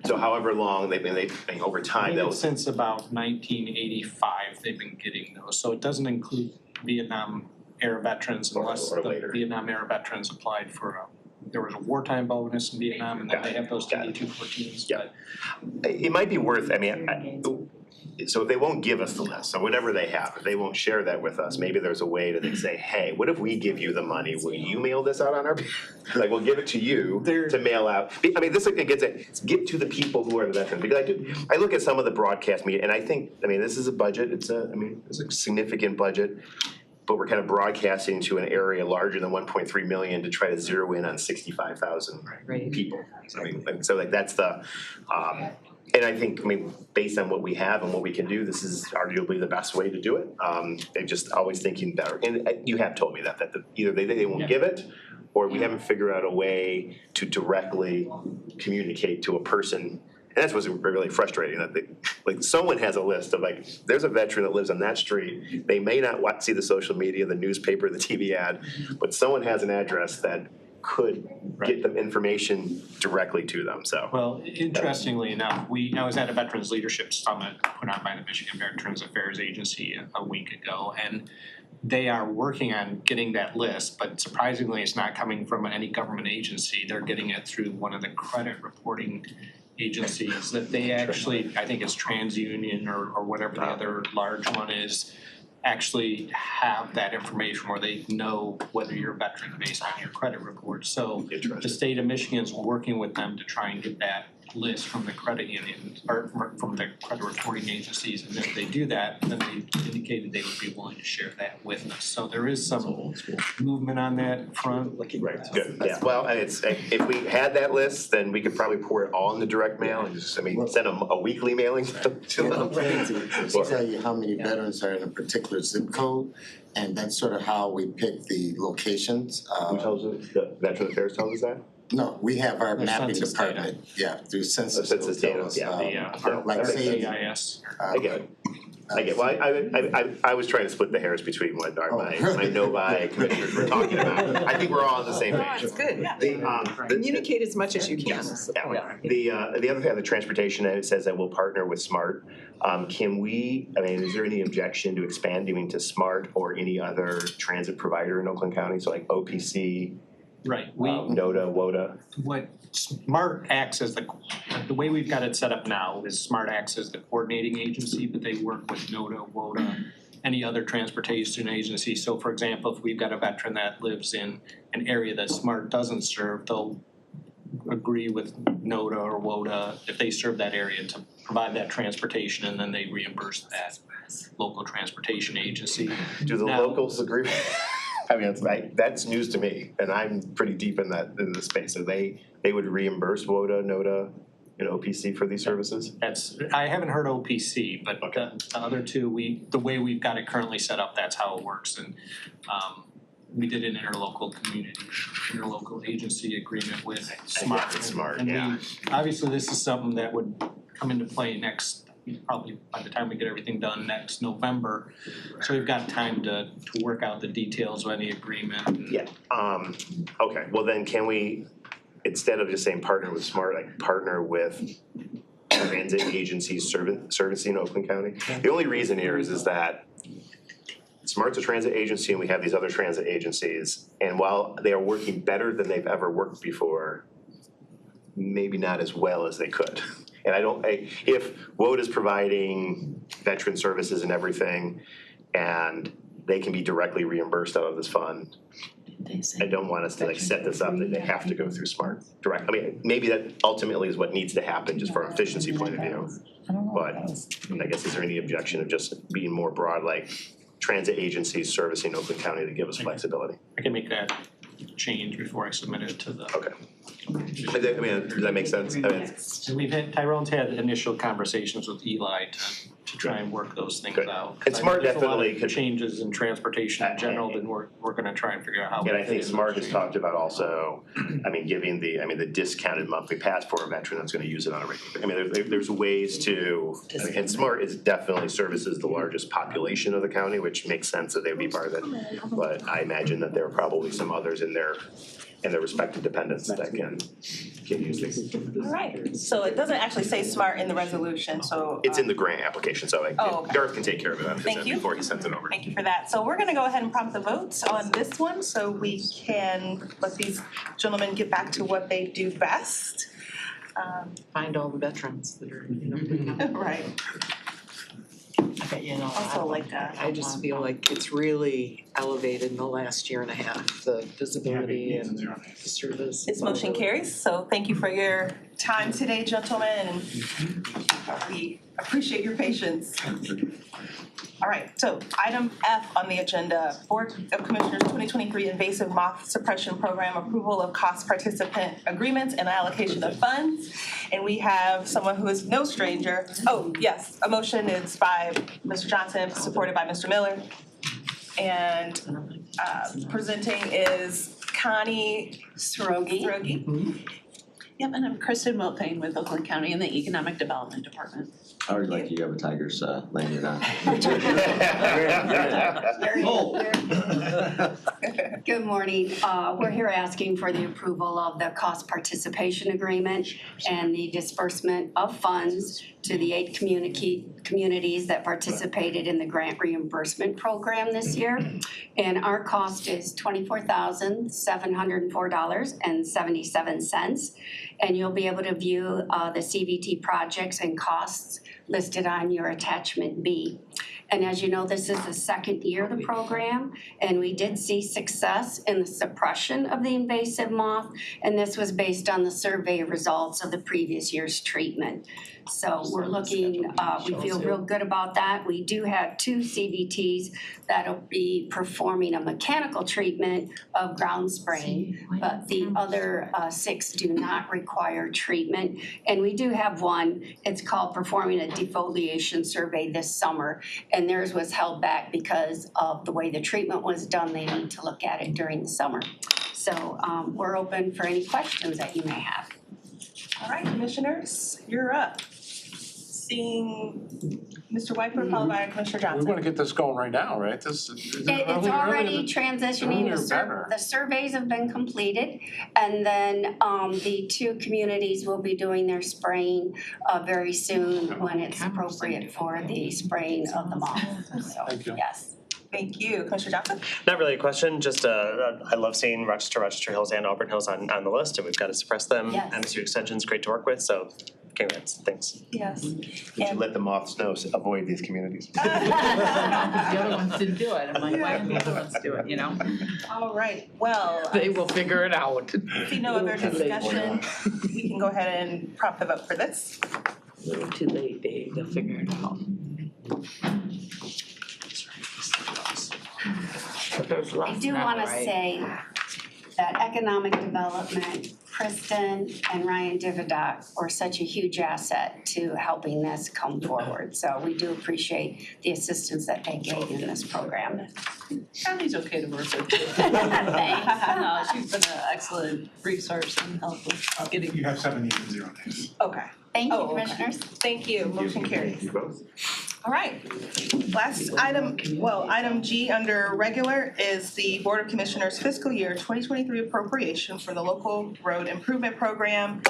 So however long they've been, over time, they'll. Since about 1985, they've been getting those, so it doesn't include Vietnam era veterans unless the Vietnam era veterans applied for there was a wartime bonus in Vietnam, and then they have those DD 214s. Yeah. It might be worth, so if they won't give us the list, or whatever they have, if they won't share that with us, maybe there's a way to say, hey, what if we give you the money, will you mail this out on our, we'll give it to you to mail out. This gets it, get to the people who are the veterans, because I look at some of the broadcast media, and I think, this is a budget, it's a significant budget, but we're kind of broadcasting to an area larger than 1.3 million to try to zero in on 65,000 people. So that's the, and I think, based on what we have and what we can do, this is arguably the best way to do it. And just always thinking better. And you have told me that either they won't give it, or we haven't figured out a way to directly communicate to a person. And that's what's really frustrating, that someone has a list of there's a veteran that lives on that street. They may not see the social media, the newspaper, the TV ad, but someone has an address that could get them information directly to them, so. Well, interestingly enough, I was at a Veterans Leadership Summit put on by the Michigan Veterans Affairs Agency a week ago, and they are working on getting that list, but surprisingly, it's not coming from any government agency. They're getting it through one of the credit reporting agencies that they actually, I think it's TransUnion or whatever the other large one is, actually have that information where they know whether you're a veteran based on your credit report. So the state of Michigan's working with them to try and get that list from the credit union or from the credit reporting agencies. And if they do that, then they indicated they would be willing to share that with us. So there is some movement on that front. Right, good, yeah, well, and it's, if we had that list, then we could probably pour it all in the direct mail and just, send them a weekly mailing to them. To tell you how many veterans are in a particular zip code, and that's sort of how we pick the locations. Who tells us, the Veteran Affairs tells us that? No, we have our The mapping census department, yeah, through census. The census it'll data, tell us, yeah. like say, CIS. I get it. Well, I was trying to split the hairs between what my no-buy commissioners were talking about. I think we're all on the same No, page. it's good. The, Communicate as much as you can. the other thing on the transportation, it says that we'll partner with SMART. Can we, is there any objection to expanding to SMART or any other transit provider in Oakland County, so like OPC, Right, NODA, WODA? what SMART acts as the way we've got it set up now is SMART acts as the coordinating agency, but they work with NODA, WODA, any other transportation agency. So for example, if we've got a veteran that lives in an area that SMART doesn't serve, they'll agree with NODA or WODA if they serve that area to provide that transportation, and then they reimburse that local transportation agency. Do the Now- locals agree? That's news to me, and I'm pretty deep in the space. So they would reimburse WODA, NODA, and OPC for these services? I haven't heard OPC, but the other two, the way we've got it currently set up, that's how it works. And we did an interlocal agency agreement with SMART. SMART, And yeah. obviously, this is something that would come into play probably by the time we get everything done next November. So we've got time to work out the details of any agreement. Yeah, okay, well then can we, instead of just saying partner with SMART, like partner with transit agencies servicing Oakland County? The only reason here is that SMART's a transit agency and we have these other transit agencies, and while they are working better than they've ever worked before, maybe not as well as they could. And if WODA's providing veteran services and everything, and they can be directly reimbursed out of this fund, I don't want us to set this up that they have to go through SMART direct. Maybe that ultimately is what needs to happen just from an efficiency point of view. But I guess is there any objection of just being more broad, like transit agencies servicing Oakland County to give us flexibility? I can make that change before I submit it to the. Okay. Does that make sense? And Tyrone's had initial conversations with Eli to try and work those things out. And SMART There's a lot definitely of could. changes in transportation in general, then we're gonna try and figure out how. And I we think fit in SMART those has talked about also, giving the discounted monthly pass for a veteran that's gonna use it on a regular, there's ways to, and SMART is definitely services the largest population of the county, which makes sense that they would be part of it. But I imagine that there are probably some others in their respective dependents that can use these. All right, so it doesn't actually say SMART in the resolution, so. It's in the grant application, so okay. Garth can take care of it Thank you. before he sends it over. Thank you for that. So we're gonna go ahead and prompt the votes on this one, so we can let these gentlemen get back to what they do best. Find all the veterans that are, Right. you know. Also like that. I just feel like it's really elevated in the last year and a half, the visibility and the service. This motion carries, so thank you for your time today, gentlemen, and we appreciate your patience. All right, so item F on the agenda, Board of Commissioners 2023 Invasive Moth Suppression Program, approval of cost participant agreements and allocation of funds. And we have someone who is no stranger. Oh, yes, a motion is by Mr. Johnson, supported by Mr. Miller. And presenting is Connie Srogi. Yep, and I'm Kristen Wilpane with Oakland County in the Economic Development Department. I already like you have a Tigers lanyard on. Good morning. We're here asking for the approval of the cost participation agreement and the disbursement of funds to the 8 communities that participated in the grant reimbursement program this year. And our cost is $24,704.77. And you'll be able to view the CVT projects and costs listed on your attachment B. And as you know, this is the second year of the program, and we did see success in the suppression of the invasive moth, and this was based on the survey results of the previous year's treatment. So we're looking, we feel real good about that. We do have 2 CVTs that'll be performing a mechanical treatment of ground spraying, but the other 6 do not require treatment. And we do have one, it's called performing a defoliation survey this summer, and theirs was held back because of the way the treatment was done. They need to look at it during the summer. So we're open for any questions that you may have. All right, commissioners, you're up. Seeing Mr. Wiper followed by Commissioner We Johnson. wanna get this going right now, right? This is. It's already transitioning, earlier better. the surveys have been completed, and then the 2 communities will be doing their spraying very soon when it's appropriate for the spraying of the moth, so, Thank you. yes. Thank you. Commissioner Johnson? Not really a question, just I love seeing Rochester Hills and Auburn Hills on the list, and we've got to suppress them. Yes. MSU Extension's great to work with, so congrats, thanks. Yes. We should let the moths know, avoid these communities. The other ones didn't do it. I'm like, why didn't the other ones do it, you know? All right, well, They will figure it out. see no other discussion, we can go ahead and prompt the vote for this. A little too late, Dave, they'll figure it out. But there's I lots do now, wanna right? say that economic development, Kristen and Ryan Dividoc were such a huge asset to helping this come forward. So we do appreciate the assistance that they gave in this program. County's okay to work with. Thanks. No, she's been an excellent resource and help with getting. You have 7 years and 0 days. Okay. Thank you, Oh, okay. commissioners. Thank you. Motion carries. All right. Last item, well, item G under regular is the Board of Commissioners fiscal year 2023 appropriation for the local road improvement program.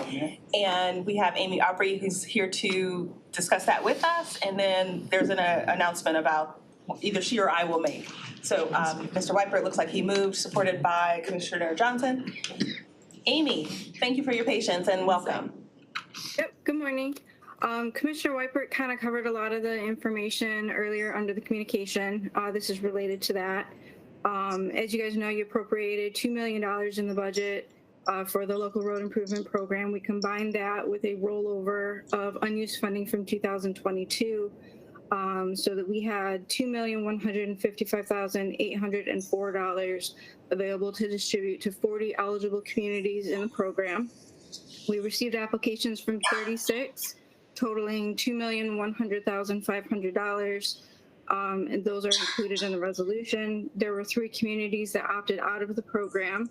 And we have Amy Opry who's here to discuss that with us. And then there's an announcement about either she or I will make. So Mr. Wiper, it looks like he moved, supported by Commissioner Johnson. Amy, thank you for your patience and welcome. Yep, good morning. Commissioner Weipert kind of covered a lot of the information earlier under the communication. This is related to that. As you guys know, you appropriated $2 million in the budget for the local road improvement program. We combined that with a rollover of unused funding from 2022 so that we had $2,155,804 available to distribute to 40 eligible communities in the program. We received applications from 36, totaling $2,100,500, and those are included in the resolution. There were 3 communities that opted out of the program,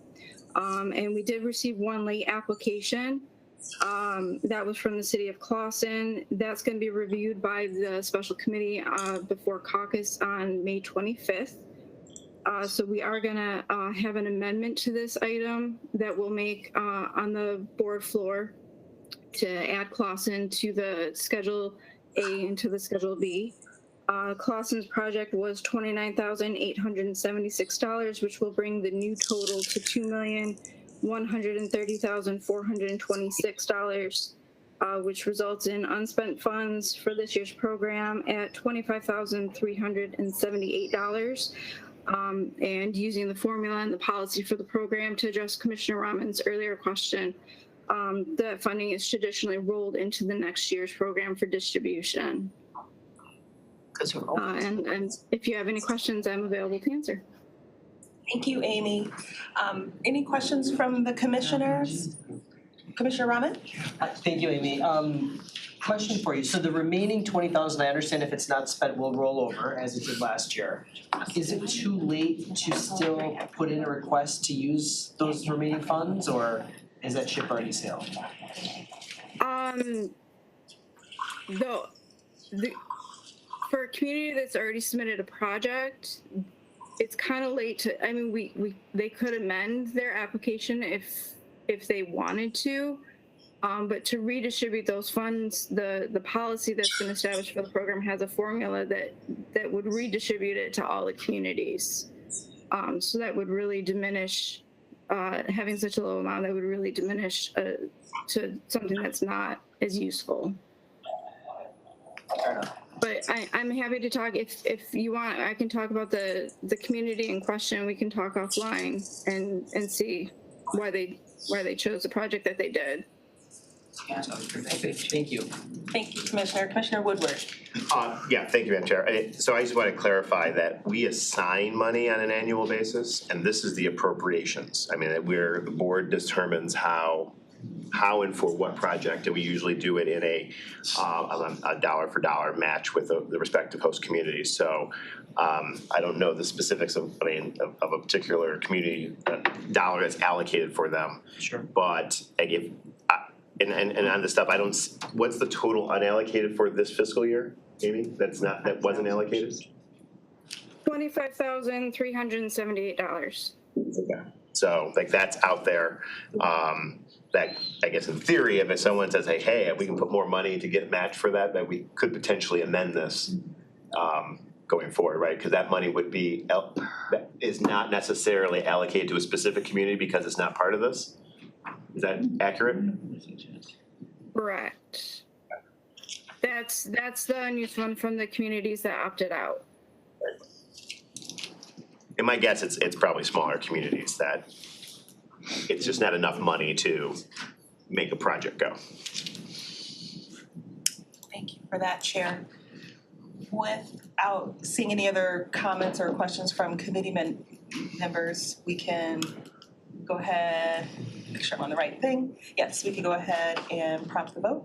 and we did receive 1 late application. That was from the city of Clawson. That's going to be reviewed by the special committee before caucus on May 25th. So we are gonna have an amendment to this item that we'll make on the board floor to add Clawson to the Schedule A and to the Schedule B. Clawson's project was $29,876, which will bring the new total to $2,130,426, which results in unspent funds for this year's program at $25,378. And using the formula and the policy for the program to address Commissioner Rahman's earlier question, that funding is traditionally rolled into the next year's program for distribution. And if you have any questions, I'm available to answer. Thank you, Amy. Any questions from the commissioners? Commissioner Rahman? Thank you, Amy. Question for you. So the remaining 20,000, I understand if it's not spent, will roll over as it did last year. Is it too late to still put in a request to use those remaining funds, or Is that ship already sailed? For a community that's already submitted a project, it's kind of late to, I mean, they could amend their application if they wanted to. But to redistribute those funds, the policy that's been established for the program has a formula that would redistribute it to all the communities. So that would really diminish, having such a low amount, that would really diminish to something that's not as useful. But I'm happy to talk, if you want, I can talk about the community in question. We can talk offline and see why they chose the project that they did. Thank you. Thank you, Commissioner. Commissioner Woodward. Yeah, thank you, Madam Chair. So I just want to clarify that we assign money on an annual basis, and this is the appropriations. I mean, where the board determines how and for what project, and we usually do it in a dollar for dollar match with the respective host communities. So I don't know the specifics of a particular community dollar that's allocated for them. Sure. But and on this stuff, what's the total unallocated for this fiscal year, Amy? That wasn't allocated? $25,378. Okay, so like that's out there. That I guess in theory, if someone says, hey, we can put more money to get matched for that we could potentially amend this going forward, right? Because that money would be that is not necessarily allocated to a specific community because it's not part of this. Is that accurate? Correct. That's the unused one from the communities that opted out. And my guess, it's probably smaller communities that it's just not enough money to make a project go. Thank you for that, Chair. Without seeing any other comments or questions from committee members, we can go ahead, make sure I'm on the right thing. Yes, we can go ahead and prompt the vote.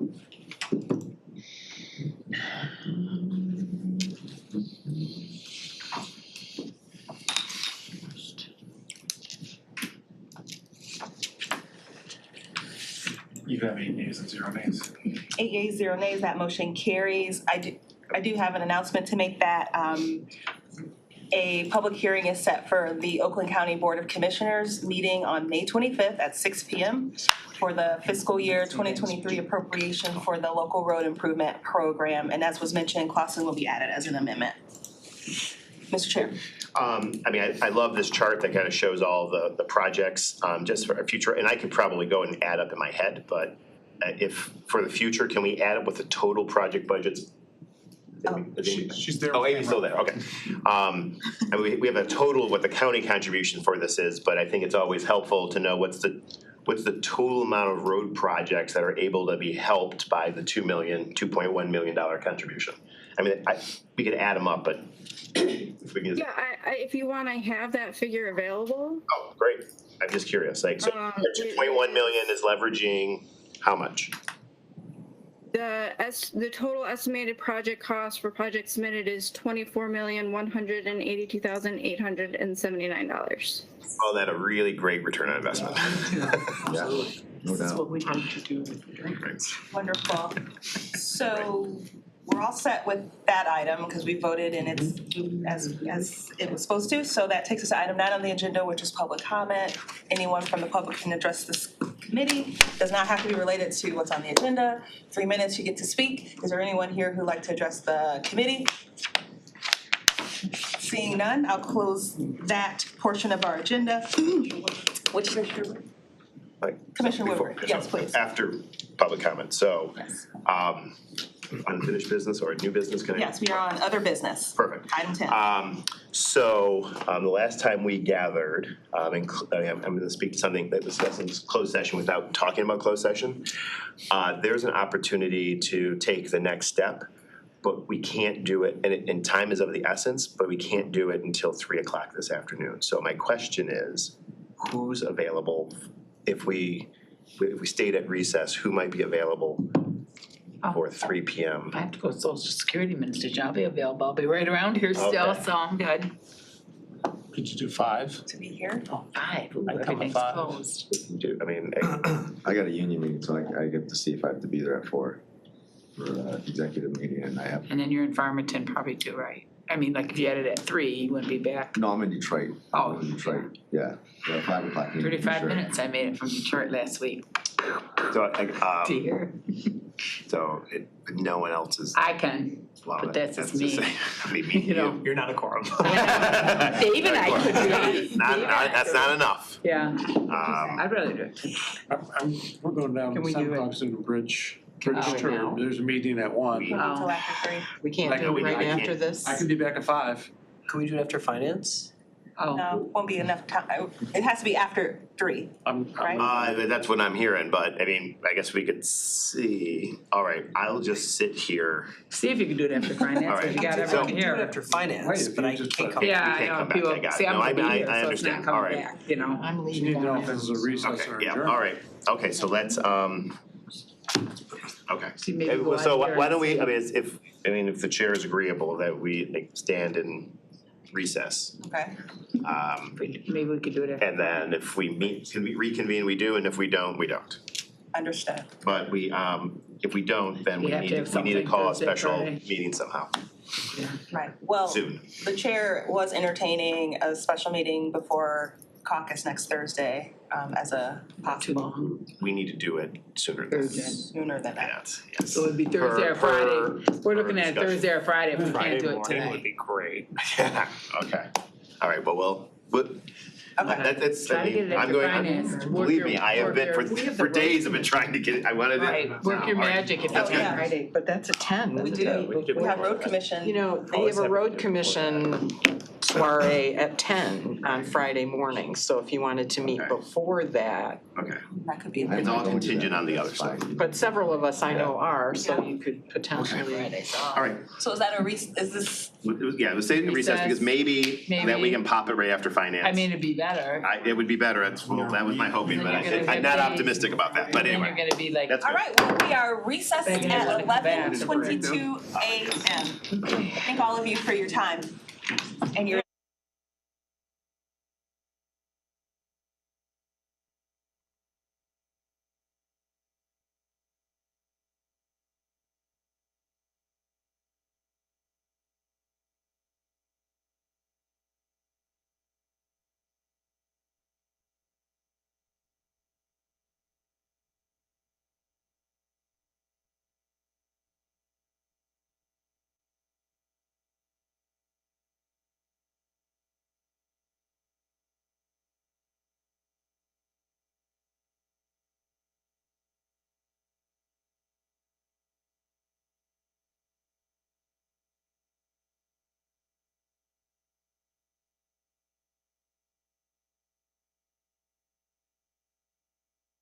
You have 8 yeas and 0 nays. 8 yeas, 0 nays, that motion carries. I do have an announcement to make that a public hearing is set for the Oakland County Board of Commissioners meeting on May 25th at 6 p.m. for the fiscal year 2023 appropriation for the local road improvement program. And as was mentioned, Clausen will be added as an amendment. Mr. Chair. I love this chart that kind of shows all the projects just for a future, and I could probably go and add up in my head, but if for the future, can we add up what the total project budgets? She's there. Oh, Amy's still there, okay. We have a total of what the county contribution for this is, but I think it's always helpful to know what's the total amount of road projects that are able to be helped by the $2.1 million contribution. We could add them up, but if we can. Yeah, if you want, I have that figure available. Oh, great. I'm just curious, so 2.1 million is leveraging how much? The total estimated project cost for project submitted is $24,182,879. Oh, that a really great return on investment. Absolutely. No doubt. what we need to do. Wonderful. So we're all set with that item because we voted and it's as it was supposed to. So that takes us to item 9 on the agenda, which is public comment. Anyone from the public can address this committee. Does not have to be related to what's on the agenda. 3 minutes, you get to speak. Is there anyone here who'd like to address the committee? Seeing none, I'll close that portion of our agenda. Which Commissioner Woodward, yes, please. After public comment, so Yes. Unfinished business or new business, can I? Yes, we are on other business. Perfect. Item 10. The last time we gathered, I'm gonna speak to something that discussed in closed session without talking about closed session. There's an opportunity to take the next step, but we can't do it, and time is of the essence, but we can't do it until 3 o'clock this afternoon. So my question is, who's available if we stayed at recess, who might be available for 3 p.m.? I have to go to Social Security Administration. I'll be available. I'll be right around here still, Okay. so I'm good. Could you do 5? to be here. Oh, 5, I'd come at everything's 5. closed. Do, I mean, I got a union meeting, so I get to see if I have to be there at 4 for an executive meeting, and I have, And then you're in Farmington probably too, right? I mean, like if you had it at 3, you wouldn't be back. no, I'm in Detroit. Oh, I'm in Detroit, yeah, 5 o'clock meeting. for 35 sure. minutes, I made it from Detroit last week so, to here. so no one else is. I can, Well, but that's just the me. same. I mean, me and You know. You're not a quorum. Dave and I could do it. Not, Dave and not, I that's could- not enough. Yeah, Um, I'd rather do it. We're going down Can to we do it? Sandbox and Bridge Can we do it tour. now? There's a meeting at 1. Until after 3. We can't I do know it we- right I after can't- this? I can be back at 5. Can we do it after finance? Oh, No, won't be enough time. It has to be after 3. Right. That's what I'm hearing, but I mean, I guess we could see, all right, I'll just sit here. see if you can do it after finance, All right. if you got So- everyone Do it here. after finance, Right, if but you I just can't put- come. Yeah, You I can't know, come back, people, I got it. see, I'm No, gonna be I here, so it's understand. not All coming right. back, you know? I'm You leaving. need to know on if this is a this. recess Okay, or yeah, adjournment. all right, okay, so let's, okay. See, maybe go So out there why and don't we, see. I mean, if the chair is agreeable that we like, stand in recess. Okay. Maybe we could do it after. And then if we meet, can we reconvene, we do, and if we don't, we don't. Understood. But we, if we don't, then We we have to need, have we need to something call a Thursday, special Friday. meeting somehow, Right. Well, soon. the chair was entertaining a special meeting before caucus next Thursday as a possible We need to do it sooner than sooner than that. that, yes. So it'd be Thursday or Friday. We're looking at discussion. Thursday or Friday if we Friday can't do it morning would today. be great. Yeah, okay, all right, but that's, Try to get it I'm after going, finance. Work believe your- me, I have work been, your- for days I've been trying to get it, I wanted it. Right, work your All right. magic if you That's can. good. Friday, but that's at 10. We do. We have road commission. You know, they have a road commission soiree at 10 on Friday morning, so if you wanted to meet before that. Okay, That could be. it's all contingent on the other stuff. But several of us I know are, so you could potentially. All right, So is that is this, yeah, let's say recess because maybe then we Maybe. can pop it right after finance. I mean, it'd be better. It would be better, well, that was my hoping, but I'm not optimistic about that, but Then anyway. you're gonna be like, That's all good. right, well, we are recessed They're gonna at wanna come back. 11:22 a.m. Thank all of you for your time and your